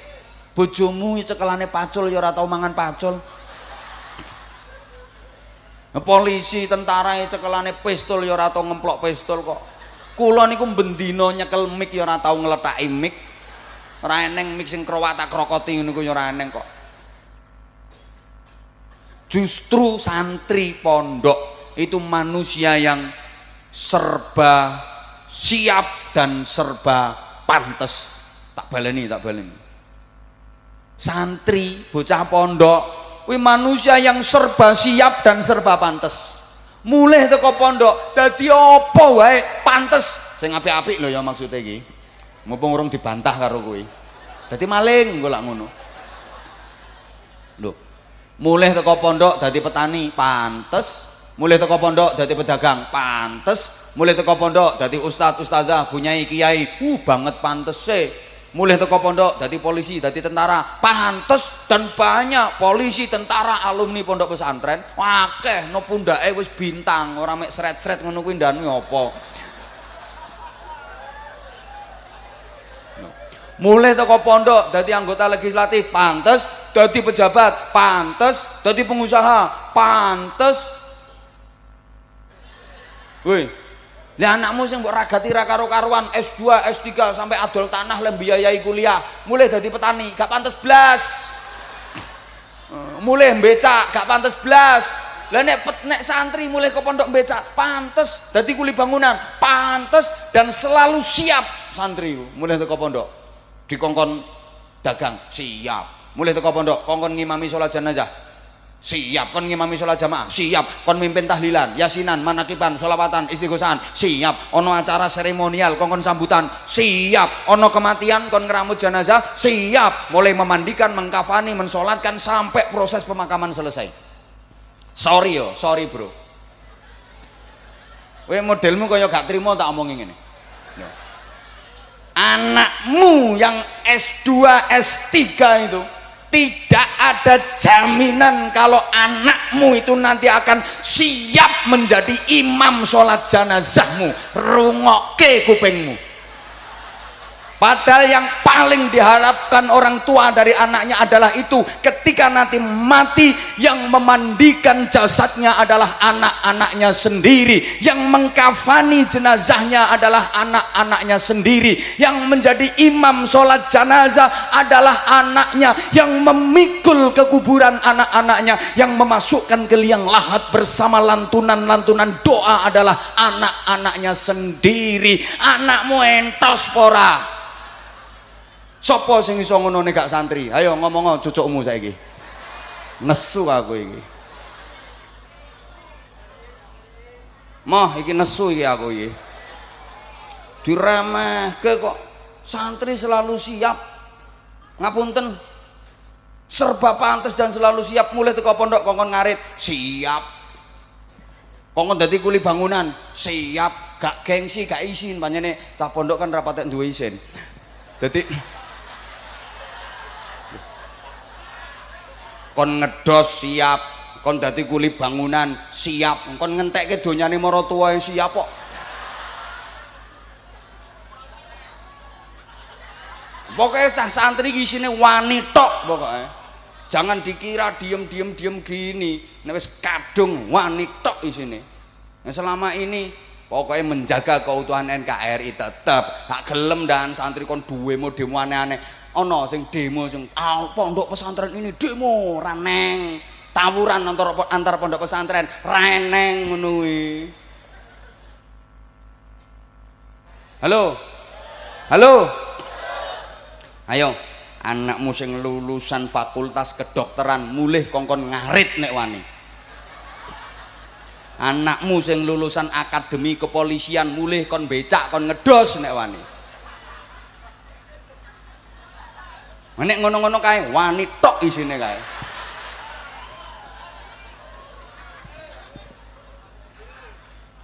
[SPEAKER 1] bojomu cekelane pacul ya ora tau mangan pacul. Polisi, tentara cekelane pistol ya ora tau ngemplok pistol kok. Kula niku bendina nyekel mik ya ora tau ngletaki mik. Ora eneng mik sing krowata-krokoti niku ya ora eneng kok. Justru santri pondok itu manusia yang serba siap dan serba pantes. Tak baleni. Santri bocah pondok kuwi manusia yang serba siap dan serba pantes. Mulih teko pondok dadi apa wae pantes sing apik-apik lho ya maksud iki. Mumpung urung dibantah karo kuwi. Dadi maling engko lak ngono. Lho. Mulih teko pondok dadi petani pantes, mulih teko pondok dadi pedagang pantes, mulih teko pondok dadi ustaz ustazah, bunyai kiai banget pantese. Mulai teko pondok dadi polisi dadi tentara pantes dan banyak polisi tentara alumni pondok pesantren akeh no pundake wis bintang ora mek sret-sret ngono kuwi ndane apa mulai teko pondok dadi anggota legislatif pantes dadi pejabat pantes dadi pengusaha pantes woi lah anakmu sing mbok ragati ra karo-karuan S2, S3 sampai adol tanah le biayai kuliah, mulai dadi petani gak pantes blas. Mulai becak gak pantes blas. Lah nek santri mulai ke pondok becak pantes dadi kuli bangunan, pantes dan selalu siap santri mulai ke pondok. Dikongkon dagang siap. Mulai ke pondok kongkon ngimami salat jenazah. Siap kon ngimami sholat jamaah siap kon mimpin tahlilan yasinan manakiban sholawatan istighosahan siap ono acara seremonial kon sambutan siap ono kematian kon ngeramut jenazah siap mulai memandikan mengkafani mensolatkan sampai proses pemakaman selesai. Sorry bro we modelmu kaya gak terima tak omongin ngene anakmu yang S2 S3 itu tidak ada jaminan kalau anakmu itu nanti akan siap menjadi imam sholat jenazahmu. Rungokke kupingmu Padahal yang paling diharapkan orang tua dari anaknya adalah itu, ketika nanti mati yang memandikan jasadnya adalah anak-anaknya sendiri, yang mengkafani jenazahnya adalah anak-anaknya sendiri, yang menjadi imam sholat jenazah adalah anaknya, yang memikul ke kuburan anak-anaknya, yang memasukkan ke liang lahat bersama lantunan-lantunan doa adalah anak-anaknya sendiri. Anakmu entos pora? Sopo sing iso ngono nek gak santri? Ayo ngomong cucukmu saiki. Nesu aku iki. Mah iki nesu iki aku iki. Diremehke kok santri selalu siap. Ngapunten. Serba pantes dan selalu siap, mulai teko pondok kongkon ngarit, siap. Kongkon dadi kuli bangunan, siap. Gak gengsi, gak izin, pancene cah pondok kan rapatek duwe izin. Dadi kon ngedos siap, kon dadi kuli bangunan siap, kon ngentekke donyane maratuwa siap kok. Pokoknya cah santri isine wani tok pokoknya. Jangan dikira diem gini, nek wis kadung wani tok isine. Nah, selama ini pokoknya menjaga keutuhan NKRI tetap. Gak gelem dan santri kon duwe demo aneh-aneh. Ono sing demo sing pondok pesantren ini demo raneng, tawuran antar pondok pesantren reneng ngono kuwi. Halo. Ayo, anakmu sing lulusan fakultas kedokteran mulih kongkon ngarit nek wani. Anakmu sing lulusan akademi kepolisian mulih kon becak kon ngedos nek wani. Nek ngono-ngono kae wani tok isine kae.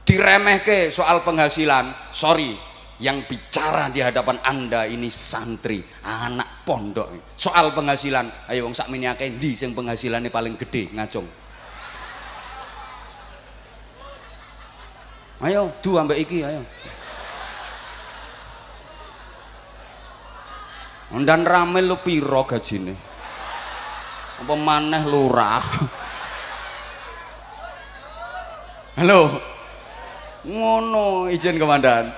[SPEAKER 1] Diremehke soal penghasilan, sorry, yang bicara di hadapan Anda ini santri, anak pondok. Soal penghasilan, ayo wong sakmene akeh ndi sing penghasilannya paling gede ngacung. Ayo du ambek iki ayo. Dan rame lu piro gajine? Apa maneh lurah? Halo. Ngono izin komandan.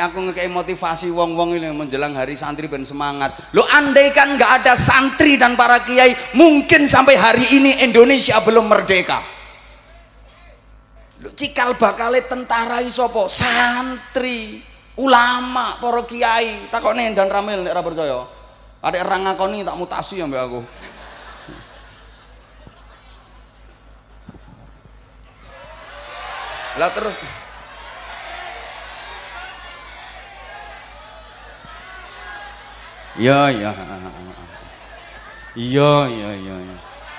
[SPEAKER 1] Aku ngekei motivasi wong-wong ini menjelang hari santri ben semangat. Lo andai kan nggak ada santri dan para kiai, mungkin sampai hari ini Indonesia belum merdeka. Lo cikal bakale tentara isopo santri. Ulama, para kiai, takokne dan ramil nek ora percaya. Adek ora ngakoni tak mutasi ambek aku. Lah terus iya.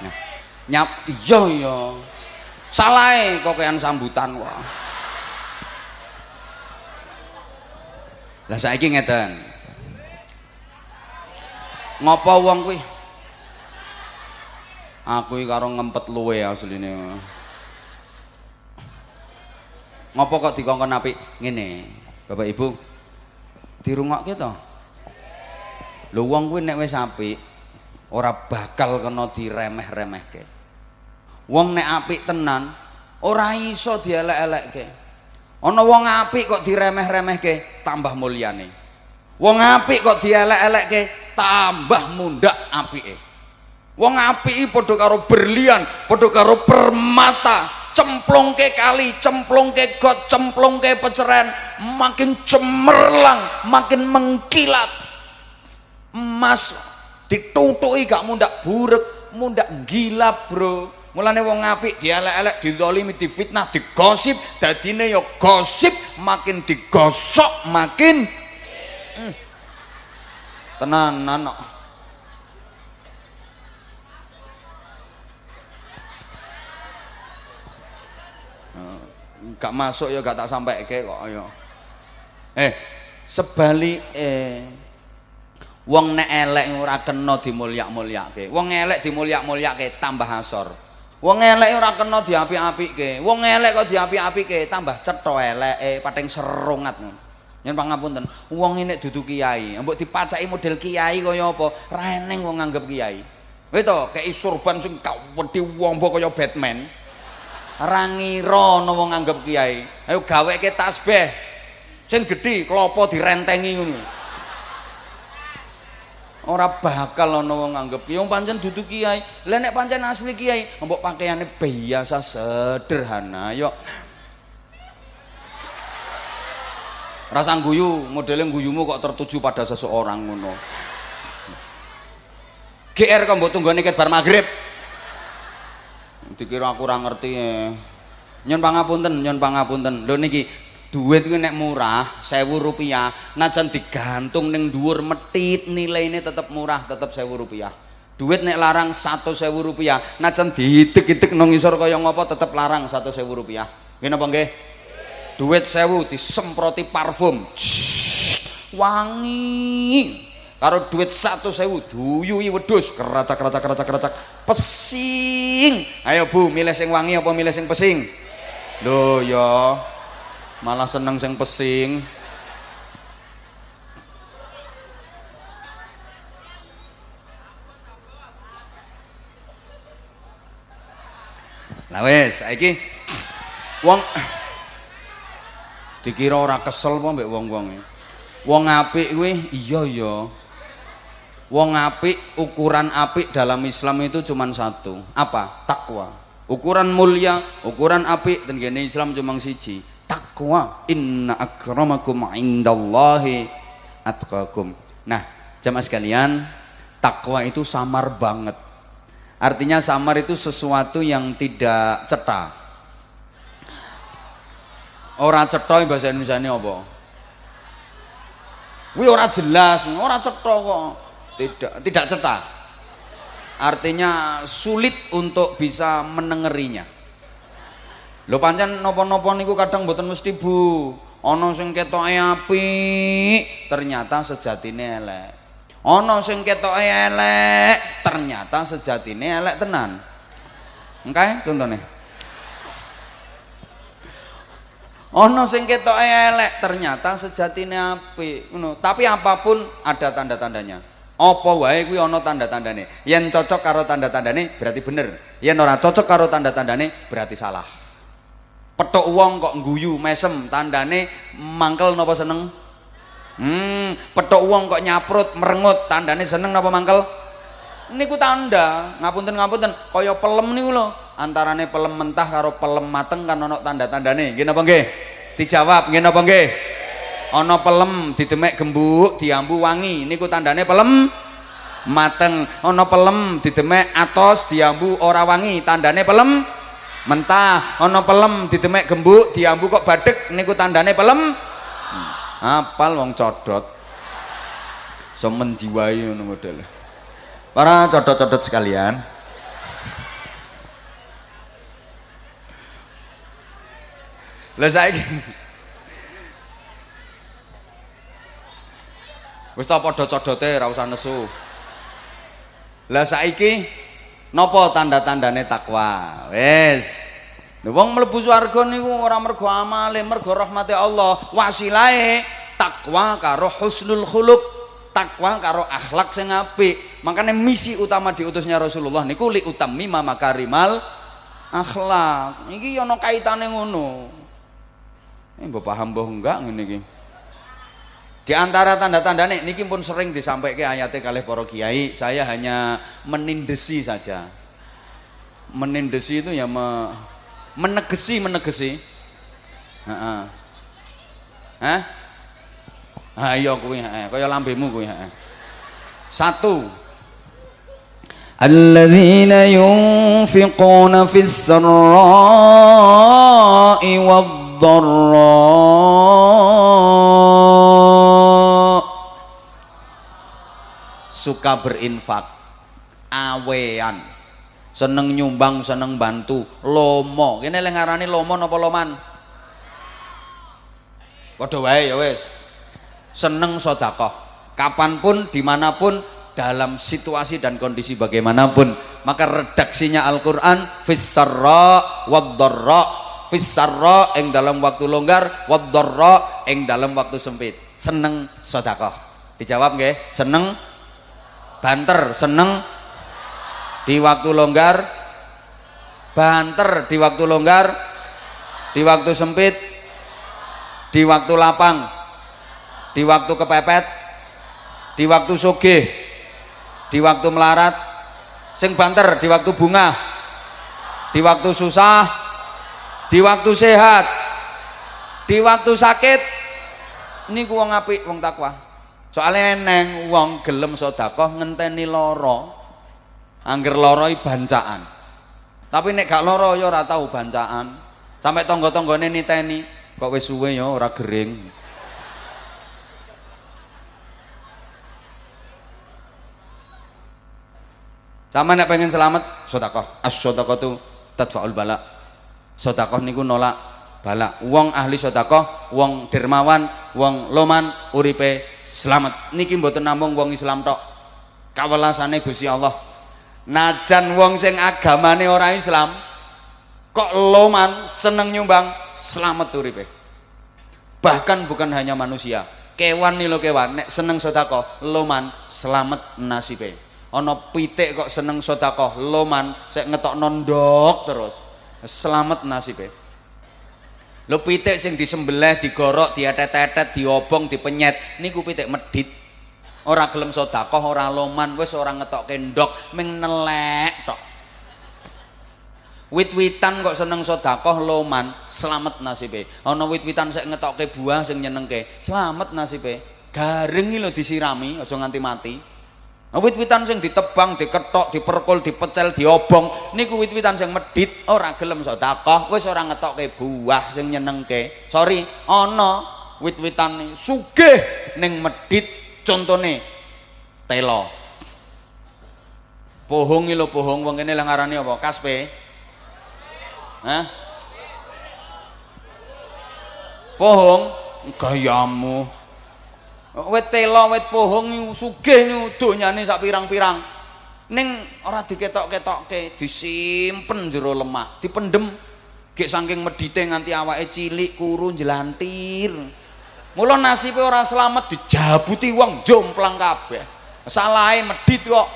[SPEAKER 1] Nah, nyap iya. Salahe kok kean sambutan wah. Lah saiki ngeten. Ngopo wong kuwi? Aku iki karo ngempet luwe asline. Ngopo kok dikongkon apik ngene? Bapak Ibu, dirungokke to? Lho wong kuwi nek wis apik ora bakal kena diremeh-remehke. Wong nek apik tenan ora iso dielek-elekke. Ana wong apik kok diremeh-remehke tambah mulyane. Wong apik kok dielek-elekke tambah mundak apike. Wong apik iki padha karo berlian, padha karo permata, cemplungke kali, cemplungke got, cemplungke peceren, makin cemerlang, makin mengkilat. Emas ditutuki gak mundak burek, mundak gila, Bro. Mulane wong apik dielek-elek, dizalimi, difitnah, digosip, dadine ya gosip, makin digosok makin tenanan kok. Gak masuk ya gak tak sampaike kok ya. Sebalike wong nek elek ora kena dimulyak-mulyake. Wong elek dimulyak-mulyake tambah asor. Wong elek ora kena diapik-apike. Wong elek kok diapik-apike tambah cetha eleke, pating serungat. Yen pangapunten, wong nek dudu kiai, mbok dipacaki model kiai kaya apa? Ra eneng wong nganggep kiai. Kowe to kei surban sing wedi wong mbok kaya Batman. Ra ngira ana wong nganggep kiai. Ayo gaweke tasbih sing gedhi klopo direntengi ngono. Ora bakal ana wong nganggep kiai, wong pancen dudu kiai. Lah nek pancen asli kiai, mbok pakaiane biasa sederhana yo. Rasa guyu, modelnya guyumu kok tertuju pada seseorang ngono. GR kok mbok tunggone ket bar magrib. Dikira aku ora ngerti ya. Nyon pangapunten. Lho niki duit kuwi nek murah 1.000 rupiah, najan digantung ning dhuwur metit nilaine tetep murah, tetep 1.000 rupiah. Duit nek larang 100.000 rupiah, najan diidek-idek nang ngisor kaya ngapa tetep larang 100.000 rupiah. Nggih napa nggih? Duit 1.000 disemproti parfum wangi, karo duit 100.000 duyui wedhus keracak pesing. Ayo Bu, milih sing wangi apa milih sing pesing? Lho ya malah seneng sing pesing. Lah wis saiki wong dikira ora kesel apa mbek wong-wong. Wong apik kuwi iya ya. Wong apik, ukuran apik dalam Islam itu cuma satu. Apa? Takwa. Ukuran mulia, ukuran apik ten kene Islam cuma siji. Takwa. Inna akramakum indallahi atqakum. Nah, jamaah sekalian, takwa itu samar banget. Artinya samar itu sesuatu yang tidak cetha. Ora cetha bahasa Indonesia ini apa? Wih ora jelas, ora cetha kok. Tidak cetha. Artinya sulit untuk bisa menengerinya. Lho pancen napa-napa niku kadang mboten mesti Bu. Ana sing ketoke apik, ternyata sejatine elek. Ana sing ketoke elek, ternyata sejatine elek tenan. Engkae contone. Ono sing ketoke elek ternyata sejatine apik ngono. Tapi apapun ada tanda-tandanya. Apa wae kuwi ana tanda-tandane. Yen cocok karo tanda-tandane berarti bener. Yen ora cocok karo tanda-tandane berarti salah. Petuk wong kok guyu mesem tandane mangkel napa seneng? Petuk wong kok nyaprut merengut tandane seneng napa mangkel? Niku tanda. Ngapunten kaya pelem niku lho. Antarane pelem mentah karo pelem mateng kan ana tanda-tandane. Nggih napa nggih? Dijawab nggih napa nggih? Ana pelem didemek gembuk, diambu wangi. Niku tandane pelem mateng. Ana pelem didemek atos, diambu ora wangi. Tandane pelem mentah. Ana pelem didemek gembuk, diambu kok badhek. Niku tandane pelem. Apal wong codot. So menjiwai ngono modele. Para codot-codot sekalian, lah saiki wis ta padha codote ora usah nesu. Lah saiki napa tanda-tandane takwa? Wis. Lha wong mlebu swarga niku ora mergo amale, mergo rahmate Allah. Wasilahe takwa karo husnul khuluq, takwa karo akhlak sing apik. Makanya misi utama diutusnya Rasulullah niku li utammima makarimal akhlak. Iki ana kaitane ngono. Mbok paham mbah enggak ngene iki. Di antara tanda-tandane niki pun sering disampaikan ayatnya kalih para kiai, saya hanya menindesi saja. Menindesi itu ya menegesi. Heeh. Hah? Ha iya kuwi kaya lambemu kuwi heeh. 1. Alladzina yunfiquna fis sarra'i wad-dharra, suka berinfak, awean, seneng nyumbang, seneng bantu, lomo. Kene lek ngarani lomo napa loman? Padha wae ya wis. Seneng sedekah, kapanpun, dimanapun, dalam situasi dan kondisi bagaimanapun. Maka redaksinya Al-Quran fis sarra wad dharra, fis sarra ing dalam waktu longgar, wad dharra ing dalam waktu sempit. Seneng sedekah. Dijawab nggih, seneng banter, seneng di waktu longgar, banter di waktu longgar, di waktu sempit, di waktu lapang, di waktu kepepet, di waktu sugih, di waktu melarat. Sing banter di waktu bunga, di waktu susah, di waktu sehat, di waktu sakit. Niku wong apik, wong takwa. Soalnya eneng wong gelem sedekah ngenteni lara. Angger lara iki bancaan. Tapi nek gak lara ya ora tau bancaan. Sampai tangga-tanggane niteni, kok wis suwe ya ora gering. Sama nek pengen selamat sedekah. As-shadaqatu tadfa'ul bala. Sedekah niku nolak bala. Wong ahli sedekah, wong dermawan, wong loman uripe selamat. Niki mboten namung wong Islam tok. Kawelasane Gusti Allah. Najan wong sing agamane ora Islam kok loman seneng nyumbang, selamat uripe. Bahkan bukan hanya manusia, kewan nih lo kewan nek seneng sedekah loman selamat nasibe. Ana pitik kok seneng sedekah loman sek ngetok nondok terus selamat nasibe. Lho pitik sing disembelih, digorok, dietet-etet, diobong, dipenyet niku pitik medhit. Ora gelem sedekah, ora loman, wis ora ngetokke ndok, ming nelek tok. Wit-witan kok seneng sedekah loman, selamat nasibe. Ana wit-witan sek ngetokke buah sing nyenengke, selamat nasibe. Garing iki lho disirami, aja nganti mati. Wit-witan sing ditebang, diketok, diperkul, dipecel, diobong niku wit-witan sing medhit, ora gelem sedekah, wis ora ngetokke buah sing nyenengke. Sorry, ana wit-witan sugih ning medhit, contone telo. Pohong iki lho, pohong wong kene lah ngarani apa? Kaspe. Hah? Pohong gayamu. Wit telo, wit pohong niku sugih niku donyane sak pirang-pirang. Ning ora diketok-ketokke, disimpen jero lemah, dipendem. Gek saking medhite nganti awake cilik, kuru, njlantir. Mula nasibe ora selamat dijabuti wong jomplang kabeh. Salahe medhit kok.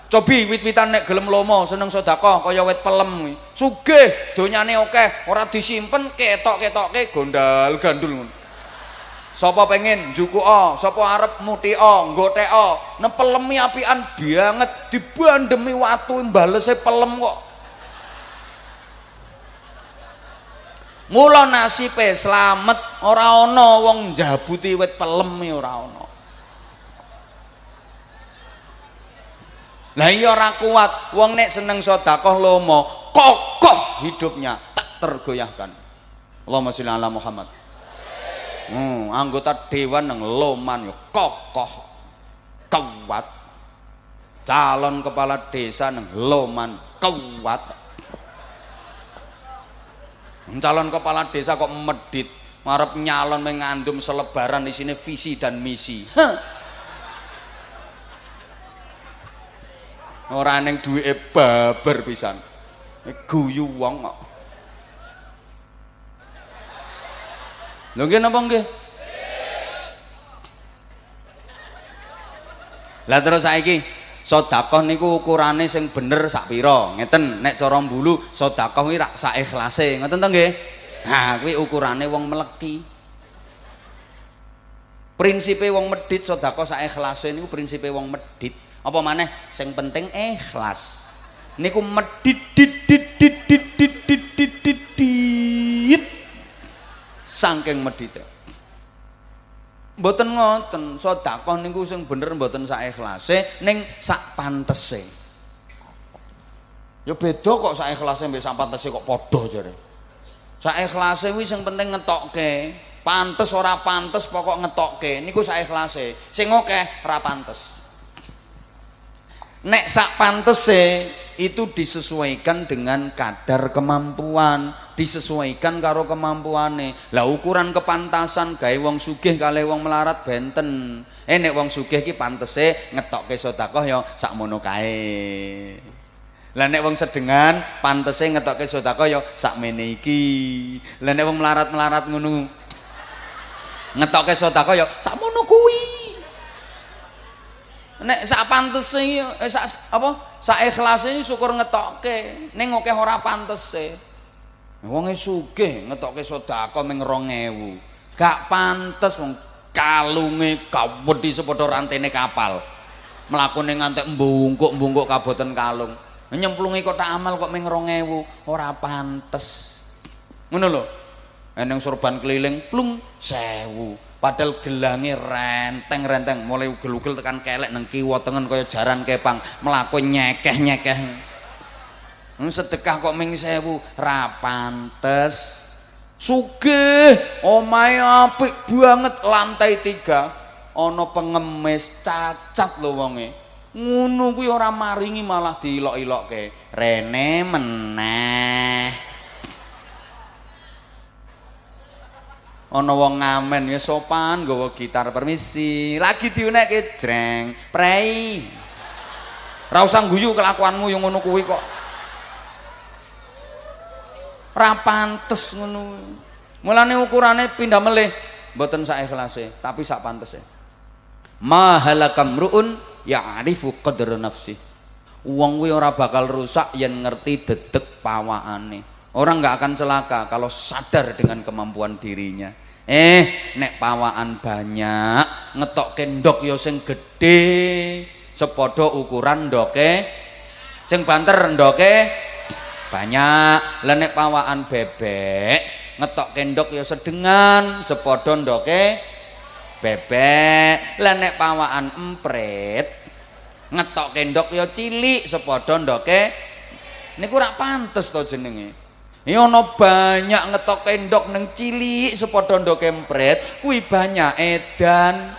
[SPEAKER 1] Cobi wit-witan nek gelem lomo, seneng sedekah kaya wit pelem kuwi. Sugih, donyane akeh, ora disimpen, ketok-ketokke gondal gandul ngono. Sapa pengen njukuka, sapa arep muthika, nggotheka, nepelemi apian banget, dibandemi watu mbalese pelem kok. Mula nasibe slamet, ora ana wong njabuti wit pelem ora ana. Lah iya ora kuat, wong nek seneng sedekah lomo, kokoh hidupnya, tak tergoyahkan. Allahumma sholli ala Muhammad. Anggota dewan yang loman yo kokoh kuat, calon kepala desa yang loman kuat, calon kepala desa kok medit ngarep nyalon mengandum selebaran di sini visi dan misi. Ora neng duwe babar pisan, guyu wong kok. Lho nggih napa nggih? Lah terus saiki sedekah niku ukurane sing bener sak pira? Ngeten, nek cara mbulu sedekah kuwi rak sak ikhlase, ngoten to nggih? Nah, kuwi ukurane wong meleki. Prinsipe wong medhit sedekah sak ikhlase niku prinsipe wong medhit. Apa maneh sing penting ikhlas. Niku medhit saking medhite. Mboten ngoten, sedekah niku sing bener mboten sak ikhlase ning sak pantese. Ya beda kok sak ikhlase mbek sak pantese kok padha jare. Sak ikhlase kuwi sing penting ngetokke, pantes ora pantes pokok ngetokke niku sak ikhlase. Sing akeh ora pantes. Nek sak pantese itu disesuaikan dengan kadar kemampuan, disesuaikan karo kemampuane. Lah ukuran kepantasan gawe wong sugih kalih wong melarat benten. Nek wong sugih ki pantese ngetokke sedekah ya sakmono kae. Lah nek wong sedengan pantese ngetokke sedekah ya sakmene iki. Lah nek wong melarat-melarat ngono ngetokke sedekah ya sakmono kuwi. Nek sak pantese sak apa? Sak ikhlase syukur ngetokke, ning akeh ora pantese. Wonge sugih ngetokke sedekah ming 2000. Gak pantes wong kalunge kawedhi sepadha rantene kapal. Mlakune ngantek mbungkuk-mbungkuk kaboten kalung. Nyemplungi kotak amal kok ming 2000, ora pantes. Ngono lho. Eneng sorban keliling plung 1000. Padahal gelange renteng-renteng mulai ugel-ugel tekan kelek nang kiwa tengen kaya jaran kepang mlaku nyekeh-nyekeh. Sedekah kok ming 1000 ra pantes. Sugih, omahe apik banget lantai 3. Ana pengemis cacat lho wonge. Ngono kuwi ora maringi malah diilok-ilokke. Rene meneh. Ana wong ngamen ya sopan nggawa gitar permisi lagi diunekke jreng prei ra usah guyu kelakuanmu yang ngono kuwi kok ra pantes ngono mulane ukurane pindah melih mboten sak ikhlase tapi sak pantese mahalakam ruun ya'rifu qadra nafsi wong kuwi ora bakal rusak yen ngerti dedeg pawakane. Orang nggak akan celaka kalau sadar dengan kemampuan dirinya. Nek pawaan banyak, ngetok kendok yo sing gede, sepodo ukuran ndoke, sing banter ndoke banyak. Lah nek pawaan bebek, ngetok kendok yo sedengan, sepodo ndoke bebek. Lah nek pawaan empret, ngetok kendok yo cilik, sepodo ndoke. Niku rak pantes to jenenge. Ya ana banyak ngetok endok neng cilik sepadha ndok empret kuwi banyak edan.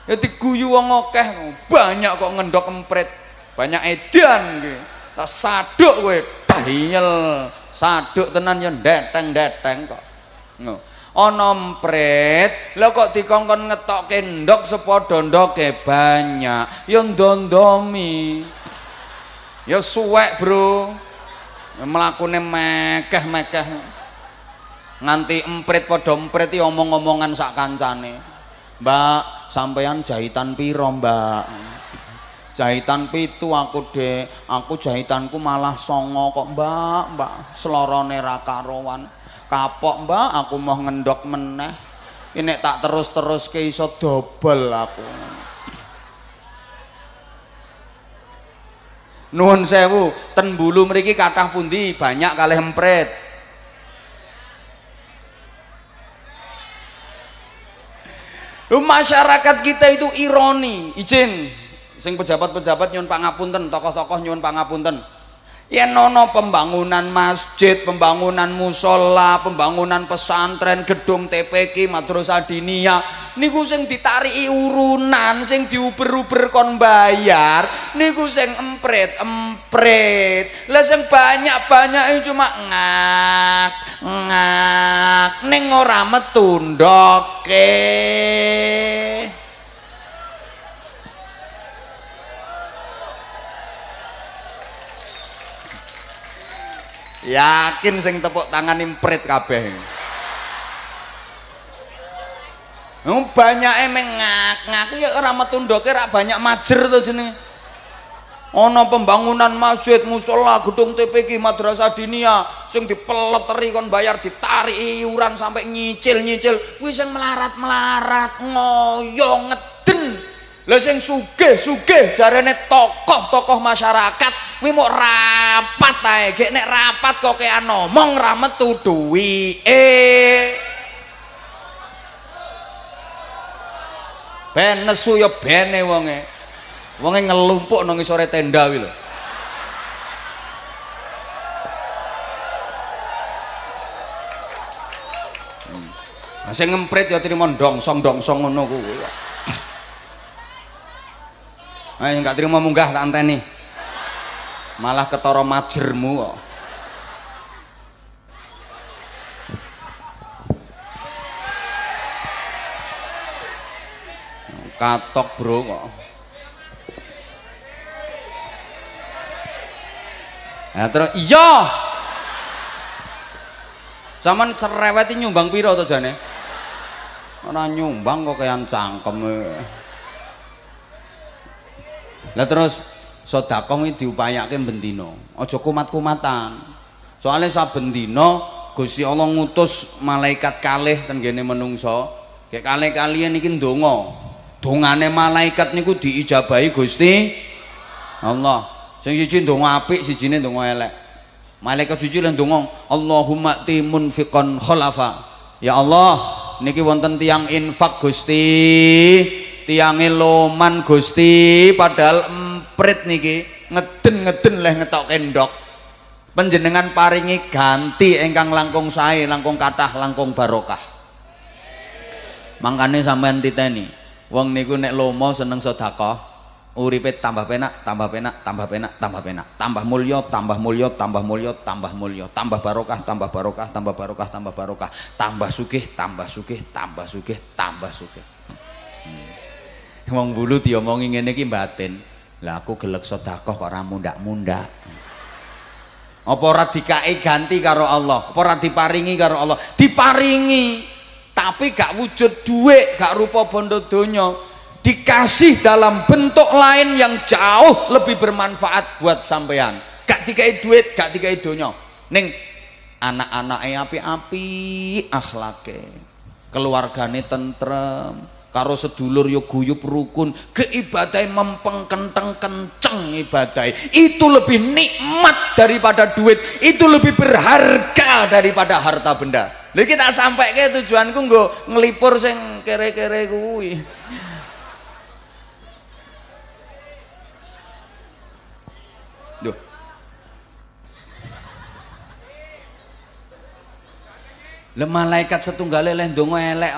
[SPEAKER 1] Ya diguyu wong akeh banyak kok ngendok empret banyak edan iki. Tak saduk kowe dahil saduk tenan ya ndeteng-ndeteng kok. Ngono. Ana empret lha kok dikongkon ngetok endok sepadha ndoke banyak ya ndondomi. Ya suwek, Bro. Mlakune mekeh-mekeh nganti emprit padha emprit omong-omongan sak kancane. Mbak, sampean jahitan piro, Mbak? Jahitan 7 aku, Dek. Aku jahitanku malah 9 kok, Mbak. Selorone ra karuan. Kapok, Mbak, aku mau ngendok meneh. Ini tak terus-teruske iso dobel aku. Nuwun sewu, ten Bulu mriki kathah pundi banyak kalih emprit. Masyarakat kita itu ironi. Izin, sing pejabat-pejabat nyuwun pangapunten, tokoh-tokoh nyuwun pangapunten. Yen ana pembangunan masjid, pembangunan musola, pembangunan pesantren, gedung TPQ, madrasah diniyah, niku sing ditariki urunan, sing diuber-uber kon bayar, niku sing emprit. Lah sing banyak-banyak cuma ngak ning ora metu ndoke. Yakin sing tepuk tangan imprit kabeh. Banyake ngak-ngak ya ora metu ndoke rak banyak majer to jenenge. Ana pembangunan masjid, musola, gedung TPQ, madrasah diniyah sing dipeleteri kon bayar ditarik iuran sampai nyicil-nyicil kuwi sing melarat-melarat ngoyo ngeden. Lah sing sugih-sugih jarene tokoh-tokoh masyarakat kuwi mok rapat ae. Gek nek rapat kok kean ngomong ra metu duwike. Ben nesu ya bene wonge. Wonge ngelumpuk nang ngisore tenda kuwi lho. Sing ngemprit ya trimo dongsong-dongsong ngono kuwi. Ayo enggak terima munggah tak anteni. Malah ketara majermu kok. Katok, Bro kok. Nah terus iya. Saman cereweti nyumbang piro to jane? Ora nyumbang kok kayan cangkem. Lah terus sedekah iki diupayake ben dina. Aja kumat-kumatan. Soale saben dina Gusti Allah ngutus malaikat kalih ten ngene menungsa. Gek kalih-kalian iki ndonga. Dongane malaikat niku diijabahi Gusti Allah. Sing siji ndonga apik, sijine ndonga elek. Malaikat suci lan ndonga, Allahumma ti munfiqan khalafa. Ya Allah, niki wonten tiang infak Gusti, tiange loman Gusti, padahal emprit niki ngeden-ngeden leh ngetok kendok. Panjenengan paringi ganti ingkang langkung sae, langkung kathah, langkung barokah. Mangkane sampean titeni, wong niku nek lomo seneng sedekah, uripe tambah penak, tambah penak, tambah penak, tambah penak, tambah mulya, tambah mulya, tambah mulya, tambah mulya, tambah barokah, tambah barokah, tambah barokah, tambah barokah, tambah sugih, tambah sugih, tambah sugih, tambah sugih. Wong bulu diomongi ngene iki batin. Lah aku gelek sedekah kok ora mundak-mundak. Apa ora dikai ganti karo Allah? Apa ora diparingi karo Allah? Diparingi, tapi gak wujud dhuwit, gak rupa bondo donya. Dikasih dalam bentuk lain yang jauh lebih bermanfaat buat sampean. Gak dikai duit, gak dikai donya. Ning anak-anake api-api akhlake, keluargane tentrem, karo sedulur yo guyub rukun, keibadahe mempeng kenceng ibadah. Itu lebih nikmat daripada duit, itu lebih berharga daripada harta benda. Lha iki tak sampaike tujuanku nggo nglipur sing kere-kere kuwi. Le malaikat setunggal leh ndonga elek.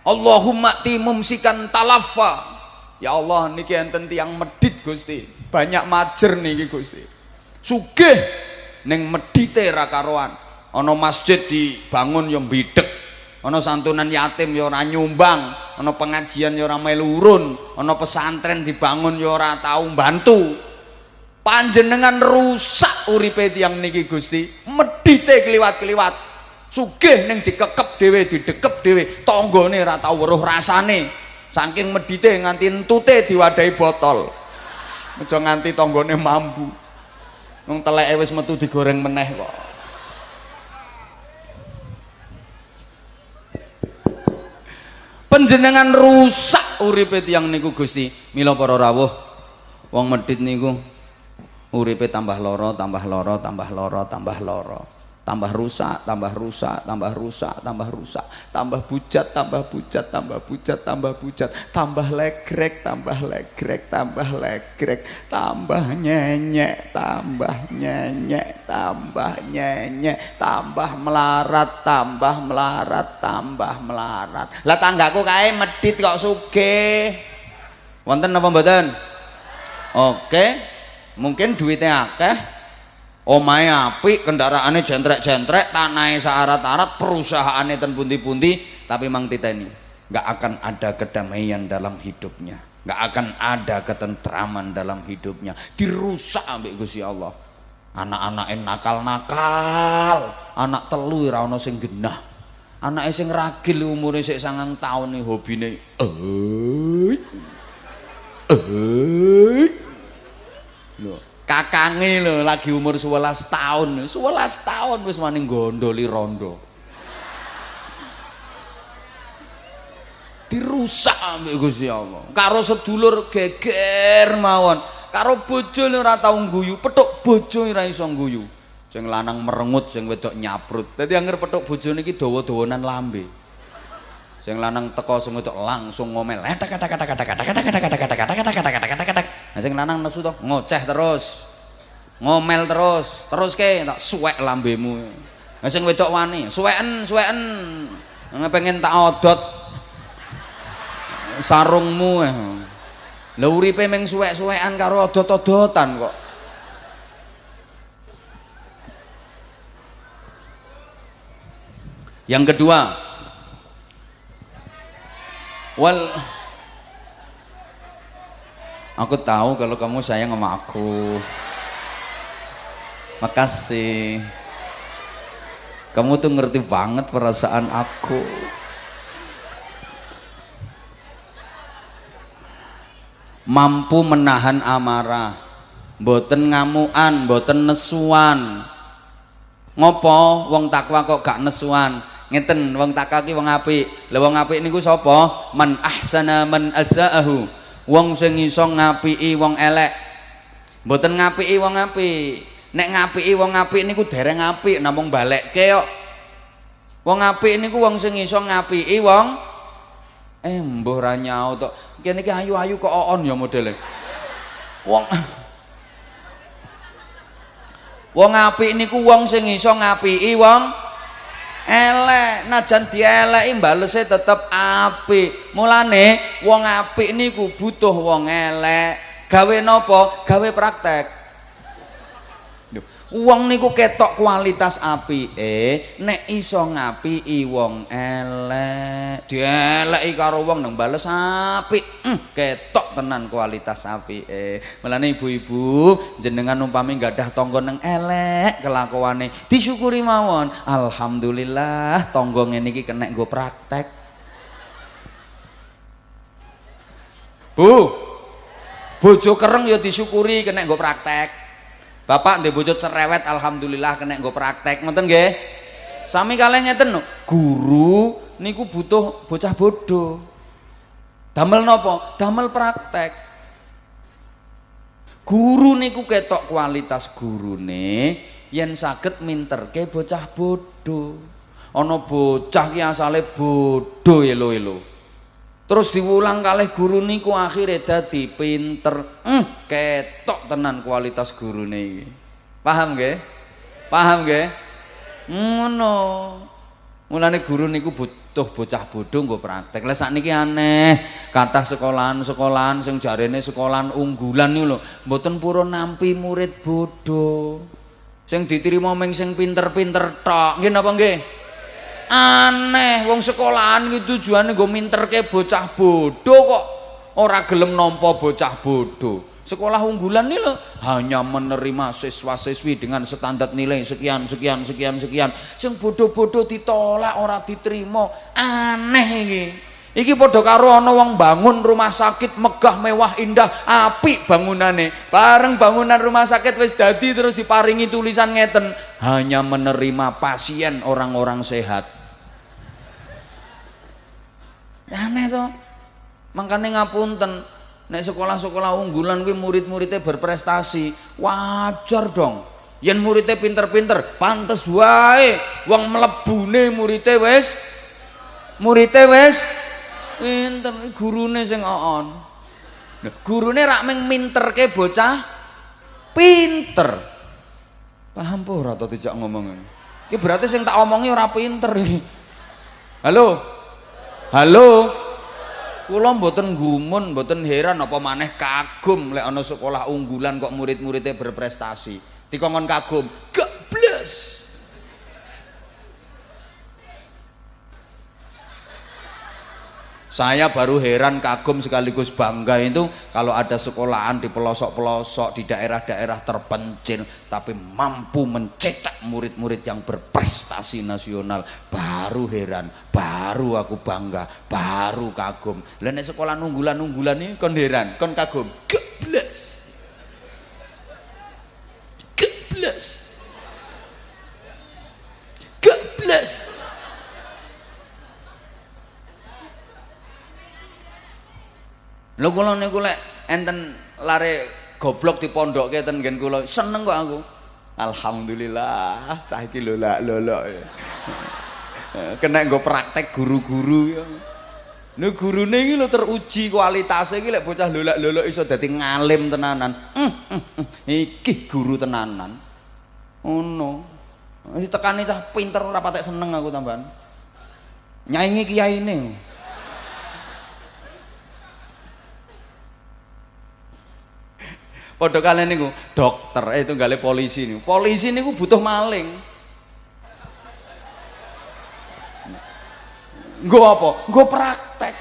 [SPEAKER 1] Allahumma ti mumsikan talaffa. Ya Allah niki enten tiyang medhit Gusti. Banyak majer niki Gusti. Sugih ning medhite ra karuan. Ana masjid dibangun ya mbidhek. Ana santunan yatim ya ora nyumbang, ana pengajian ya ora melu urun, ana pesantren dibangun ya ora tau mbantu. Panjenengan rusak uripe tiyang niki Gusti. Medhite kliwat-kliwat. Sugih ning dikekep dhewe, didekep dhewe, tanggane ora tau weruh rasane. Saking medhite nganti entute diwadahi botol. Aja nganti tanggane mambu. Wong teleke wis metu digoreng meneh kok. Panjenengan rusak uripe tiyang niku Gusti. Mila para rawuh, wong medhit niku uripe tambah lara, tambah lara, tambah lara, tambah lara. Tambah rusak, tambah rusak, tambah rusak, tambah rusak, tambah bujat, tambah bujat, tambah bujat, tambah bujat, tambah legrek, tambah legrek, tambah legrek, tambah nyenyek, tambah nyenyek, tambah nyenyek, tambah melarat, tambah melarat, tambah melarat. Lah tanggaku kae medhit kok sugih. Wonten apa mboten? Oke, mungkin duitnya akeh. Omahe apik, kendaraane jentrek-jentrek, tanahe saarat-arat, perusahaane ten pundi-pundi, tapi mang titeni nggak akan ada kedamaian dalam hidupnya, nggak akan ada ketentraman dalam hidupnya. Dirusak ambek Gusti Allah. Anak-anake nakal-nakal, anak telu ora ana sing genah. Anake sing ragil umure sik 9 taun nih hobine lho. Kakange lho lagi umur 11 tahun. 11 tahun wis wani gondoli rondo. Dirusak ambek Gusti Allah. Karo sedulur geger mawon. Karo bojo ora tau ngguyu, petuk bojo ora iso ngguyu. Sing lanang merengut, sing wedok nyaprut. Dadi anggere petuk bojone iki dawa-dawanan lambe. Sing lanang teko sing wedok langsung ngomel. Nah sing lanang nafsu to ngoceh terus. Ngomel terus, ke tak suwek lambemu. Nah sing wedok wani, suweken. Pengen tak odot sarungmu. Lha uripe meng suwek-suwekan karo odot-odotan kok. Yang kedua, aku tahu kalau kamu sayang sama aku. Makasih. Kamu tuh ngerti banget perasaan aku. Mampu menahan amarah, mboten ngamukan, mboten nesuan. Ngopo wong takwa kok gak nesuan? Ngeten, wong takwa ki wong apik. Lha wong apik niku sapa? Man ahsana man asaahu. Wong sing iso ngapiki wong elek. Mboten ngapiki wong apik. Nek ngapiki wong apik niku dereng apik namung balekke kok. Wong apik niku wong sing iso ngapiki wong mbuh ra nyaut tok. Kene iki ayu-ayu kok oon ya modele. Wong apik niku wong sing iso ngapiki wong elek. Najan dieleki balese tetep apik. Mulane wong apik niku butuh wong elek. Gawe napa? Gawe praktek. Wong niku ketok kualitas apike nek iso ngapiki wong elek. Dieleki karo wong nang bales apik. Ketok tenan kualitas apike. Mulane ibu-ibu jenengan umpami gadah tangga nang elek kelakuane disyukuri mawon. Alhamdulillah tangga ngene iki kena nggo praktek. Bu, bojo kereng ya disyukuri kena nggo praktek. Bapak ndek bojo cerewet alhamdulillah kena nggo praktek, ngoten nggih? Sami kalih ngeten lho. Guru niku butuh bocah bodoh. Damel napa? Damel praktek. Guru niku ketok kualitas gurune yen saged minterke bocah bodoh. Ana bocah ki asale bodoh elo-elo. Terus diulang kalih guru niku akhirnya dadi pinter. Ketok tenan kualitas gurune iki. Paham nggih? Paham nggih? Ngono. Mulane guru niku butuh bocah bodho nggo praktek. Lah sakniki aneh, kathah sekolahan-sekolahan sing jarene sekolahan unggulan niku lho, mboten purun nampi murid bodho. Sing diterima mung sing pinter-pinter tok. Nggih napa nggih? Aneh, wong sekolahan iki tujuane nggo minterke bocah bodho kok ora gelem nampa bocah bodho. Sekolah unggulan nih loh hanya menerima siswa-siswi dengan standar nilai sekian. Sing bodoh-bodoh ditolak ora diterima. Aneh iki. Iki padha karo ana wong bangun rumah sakit megah mewah indah apik bangunane. Bareng bangunan rumah sakit wis dadi terus diparingi tulisan ngeten, hanya menerima pasien orang-orang sehat. Aneh to. Makane ngapunten, nek sekolah-sekolah unggulan kuwi murid-muridnya berprestasi, wajar dong. Yen muridnya pinter-pinter, pantes wae wong mlebune muridnya wis pinter, gurune sing oon. Nah, gurune rak mung minterke bocah pinter. Paham po ora to dijak ngomong. Iki berarti sing tak omongi ora pinter iki. Halo. Halo. Kula mboten gumun, mboten heran apa maneh kagum lek ana sekolah unggulan kok murid-muridnya berprestasi. Dikongkon kagum, goblok. Saya baru heran, kagum sekaligus bangga itu kalau ada sekolahan di pelosok-pelosok di daerah-daerah terpencil tapi mampu mencetak murid-murid yang berprestasi nasional. Baru heran, baru aku bangga, baru kagum. Lah nek sekolahan unggulan-unggulan ini kon heran, kon kagum. Gebles. Gebles. Gebles. Lho kula niku lek enten lare goblok dipondokke ten nggen kula seneng kok aku. Alhamdulillah cah iki lolak-lolok. Kena nggo praktek guru-guru ya. Lho gurune iki lho teruji kualitasnya iki lek bocah lolak-lolok iso dadi ngalim tenanan. Iki guru tenanan. Ono. Ditekani cah pinter ora patek seneng aku tambahan. Nyaingi kiyaine. Padha kalian niku dokter itu gale polisi niku. Polisi niku butuh maling. Nggo apa? Nggo praktek.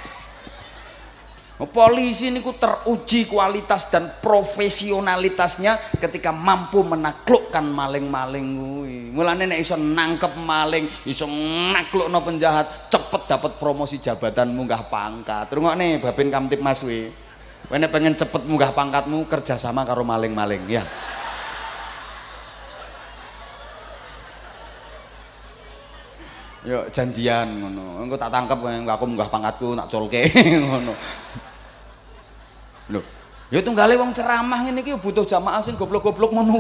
[SPEAKER 1] Polisi niku teruji kualitas dan profesionalitasnya ketika mampu menaklukkan maling-maling kuwi. Mulane nek iso nangkep maling, iso naklukno penjahat, cepet dapat promosi jabatan munggah pangkat. Rungokne Babin Kamtibmas kuwi. Kowe nek pengen cepet munggah pangkatmu kerjasama karo maling-maling ya. Yo janjian ngono. Engko tak tangkep aku munggah pangkatku tak colke ngono. Lho, ya tunggale wong ceramah ngene iki butuh jamaah sing goblok-goblok ngono.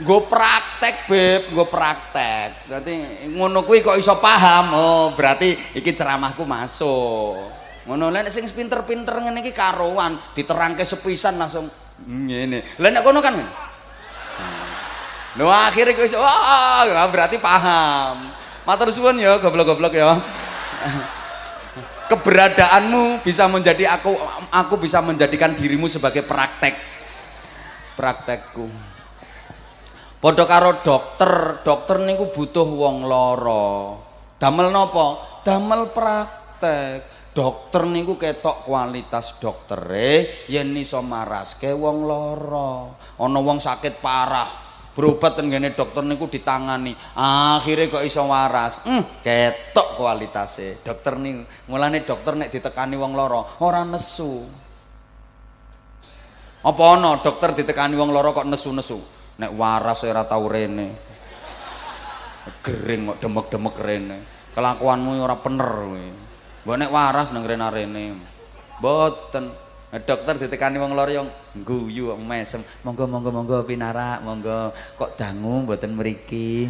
[SPEAKER 1] Nggo praktek, Beb, nggo praktek. Berarti ngono kuwi kok iso paham. Oh, berarti iki ceramahku masuk. Ngono lek sing pinter-pinter ngene iki karuan, diterangke sepisan langsung ngene. Lah nek kono kan. Lho akhire kuwi wah, berarti paham. Matur suwun ya goblok-goblok ya. Keberadaanmu bisa menjadi aku bisa menjadikan dirimu sebagai praktekku. Padha karo dokter niku butuh wong lara. Damel napa? Damel praktek. Dokter niku ketok kualitas doktere yen iso maraske wong lara. Ana wong sakit parah berobat tenggene dokter niku ditangani, akhirnya kok iso waras. Ketok kualitasnya dokter nih. Mulane dokter nek ditekani wong loro ora nesu. Apa ana dokter ditekani wong loro kok nesu-nesu? Nek waras ora tau rene, gering kok demek-demek rene. Kelakuanmu ora bener kowe. Mbok nek waras nang rene mboten. Dokter ditekani wong loro yang guyu mesem, monggo pinarak, monggo kok dangu mboten mriki.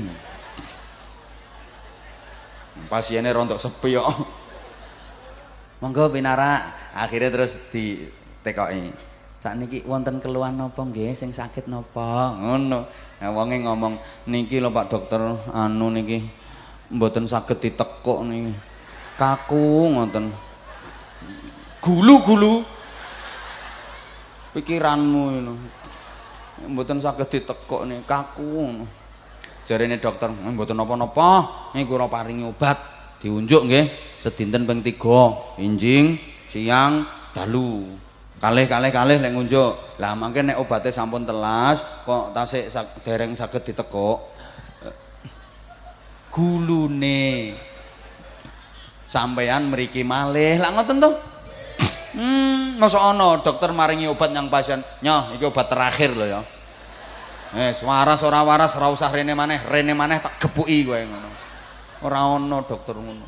[SPEAKER 1] Pasiennya rontok sepi kok. Monggo pinarak, akhirnya terus ditekoki. Sakniki wonten keluhan napa nggih sing sakit napa? Ngono. Nah wonge ngomong, niki lho Pak Dokter, anu niki mboten saged ditekuk niki. Kaku ngoten. Gulu-gulu pikiranmu itu mboten saged ditekuk nih kaku. Jarene dokter mboten napa-napa niku kula paringi obat diunjuk nggih sedinten ping 3 injing siang dalu kalih lek ngunjuk. Lah mangke nek obate sampun telas kok tasik dereng saged ditekuk gulune sampean mriki malih lah ngoten to. Masa ana dokter maringi obat yang pasien, nyoh iki obat terakhir lho ya. Waras ora waras ora usah rene maneh tak gepuki kowe ngono. Ora ana dokter ngono.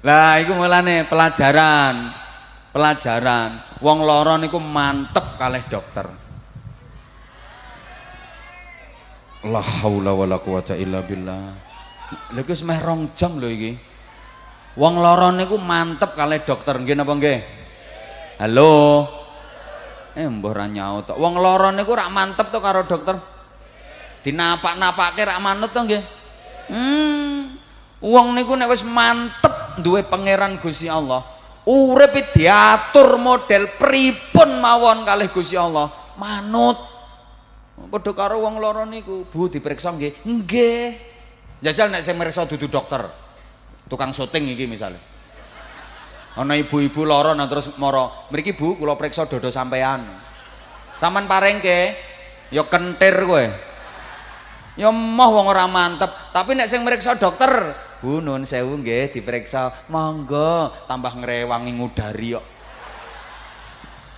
[SPEAKER 1] Lah iku mulane pelajaran. Wong lara niku mantep kalih dokter. La haula wala quwata illa billah. Lha iki wis meh 2 jam lho iki. Wong lara niku mantep kalih dokter nggih napa nggih? Halo. Mbah ora nyaut tok. Wong lara niku rak mantep to karo dokter. Dinapak-napake rak manut to nggih. Wong niku nek wis mantep duwe pangeran Gusti Allah, uripe diatur model pripun mawon kalih Gusti Allah, manut. Padha karo wong lara niku, Bu diperiksa nggih? Nggih. Jajal nek sing meriksa dudu dokter, tukang syuting iki misalnya. Ana ibu-ibu lara nang terus mara, "Mriki Bu, kula periksa dada sampean." Sampean paringke, ya kentir kowe. Ya moh wong ora mantep, tapi nek sing meriksa dokter, "Bu nuwun sewu nggih diperiksa." "Monggo," tambah ngrewangi ngudari kok.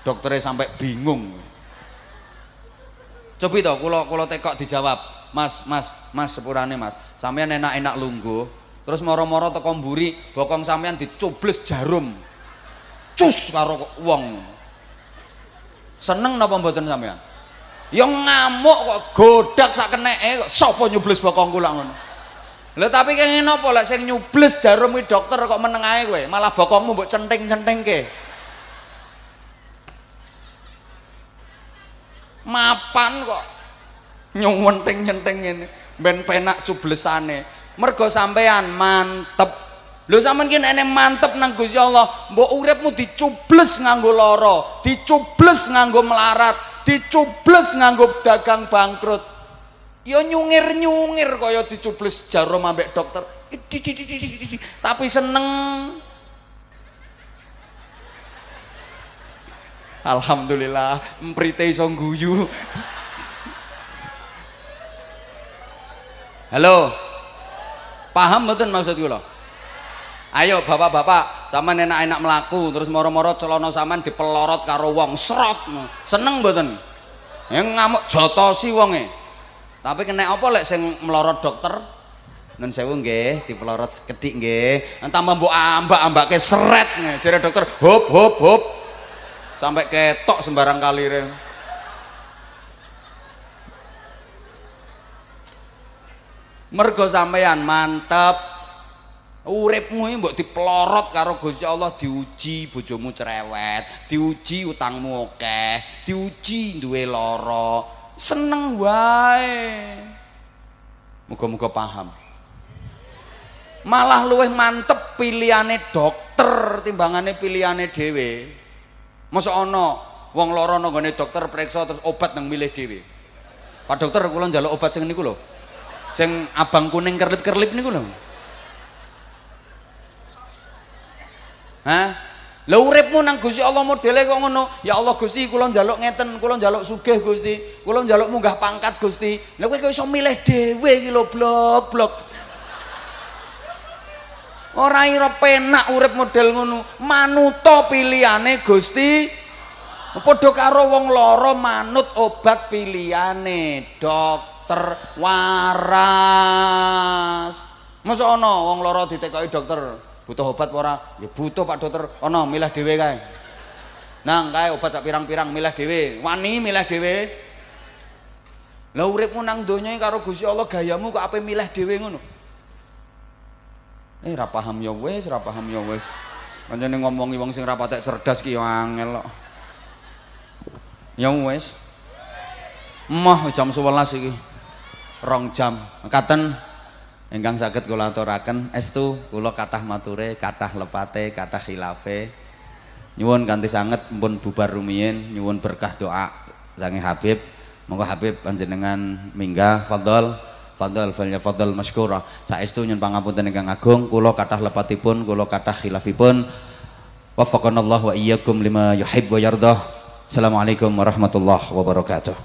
[SPEAKER 1] Doktere sampai bingung. Cobi to kula tekok dijawab. Mas sepurane Mas. Sampeyan enak-enak lungguh, terus moro-moro teko mburi, bokong sampeyan dicubles jarum. Cus karo wong. Seneng napa mboten sampeyan? Ya ngamuk kok godak sak keneke kok sapa nyubles bokongku lak ngono. Lha tapi kenging napa lek sing nyubles jarum iki dokter kok meneng ae kowe, malah bokongmu mbok centing-centingke. Mapan kok nyuwenting-nyenting ngene ben penak cublesane. Mergo sampean mantep. Lho sampean ki nek mantep nang Gusti Allah, mbok uripmu dicubles nganggo lara, dicubles nganggo melarat, dicubles nganggo dagang bangkrut. Ya nyungir-nyungir kaya dicubles jarum ambek dokter. Tapi seneng. Alhamdulillah, mprite iso guyu. Halo. Paham mboten maksud kula? Ayo bapak-bapak, sampean enak-enak melaku terus moro-moro celana sampean dipelorot karo wong, serot. Seneng mboten? Yang ngamuk jotosi wonge. Tapi kena apa lek sing melorot dokter? Nun sewu nggih, dipelorot sekedhik nggih. Tambah mbok ambak-ambake seret nggih. Jare dokter, hop hop hop. Sampai ketok sembarang kalire. Mergo sampean mantep. Uripmu iki mbok dipelorot karo Gusti Allah, diuji bojomu cerewet, diuji utangmu akeh, diuji duwe lara. Seneng wae. Muga-muga paham. Malah luwih mantep pilihane dokter timbangane pilihane dhewe. Masa ana wong lara nang gone dokter periksa terus obat nang milih dhewe. Pak dokter kula njaluk obat sing niku lho. Sing abang kuning kerlip-kerlip niku lho. Hah? Lah uripmu nang Gusti Allah modele kok ngono. Ya Allah Gusti, kula njaluk ngeten, kula njaluk sugih Gusti, kula njaluk munggah pangkat Gusti. Lah kowe kok iso milih dhewe iki lho, blok-blok. Ora ira penak urip model ngono. Manuta pilihane Gusti. Padha karo wong lara manut obat pilihane dokter waras. Masa ana wong lara ditekoki dokter butuh obat ora? Ya butuh Pak Dokter. Ana milih dhewe kae. Nang kae obat sak pirang-pirang milih dhewe. Wani milih dhewe. Lah uripmu nang donya karo Gusti Allah gayamu kok ape milih dhewe ngono. Ra paham ya wis, ra paham ya wis. Pancene ngomongi wong sing ra patek cerdas ki ya angel kok. Ya wis. Emoh jam 11 iki. 2 jam. Mekaten ingkang saged kula aturaken estu kula kathah mature, kathah lepate, kathah khilafe. Nyuwun kanthi sanget pun bubar rumiyin, nyuwun berkah doa sange Habib. Monggo Habib panjenengan minggah fadhol, fadhol falyafadhol masykura. Saestu nyuwun pangapunten ingkang agung, kula kathah lepatipun, kula kathah khilafipun. Waffaqanallahu wa iyyakum lima yuhibbu wa yardah. Assalamualaikum warahmatullahi wabarakatuh.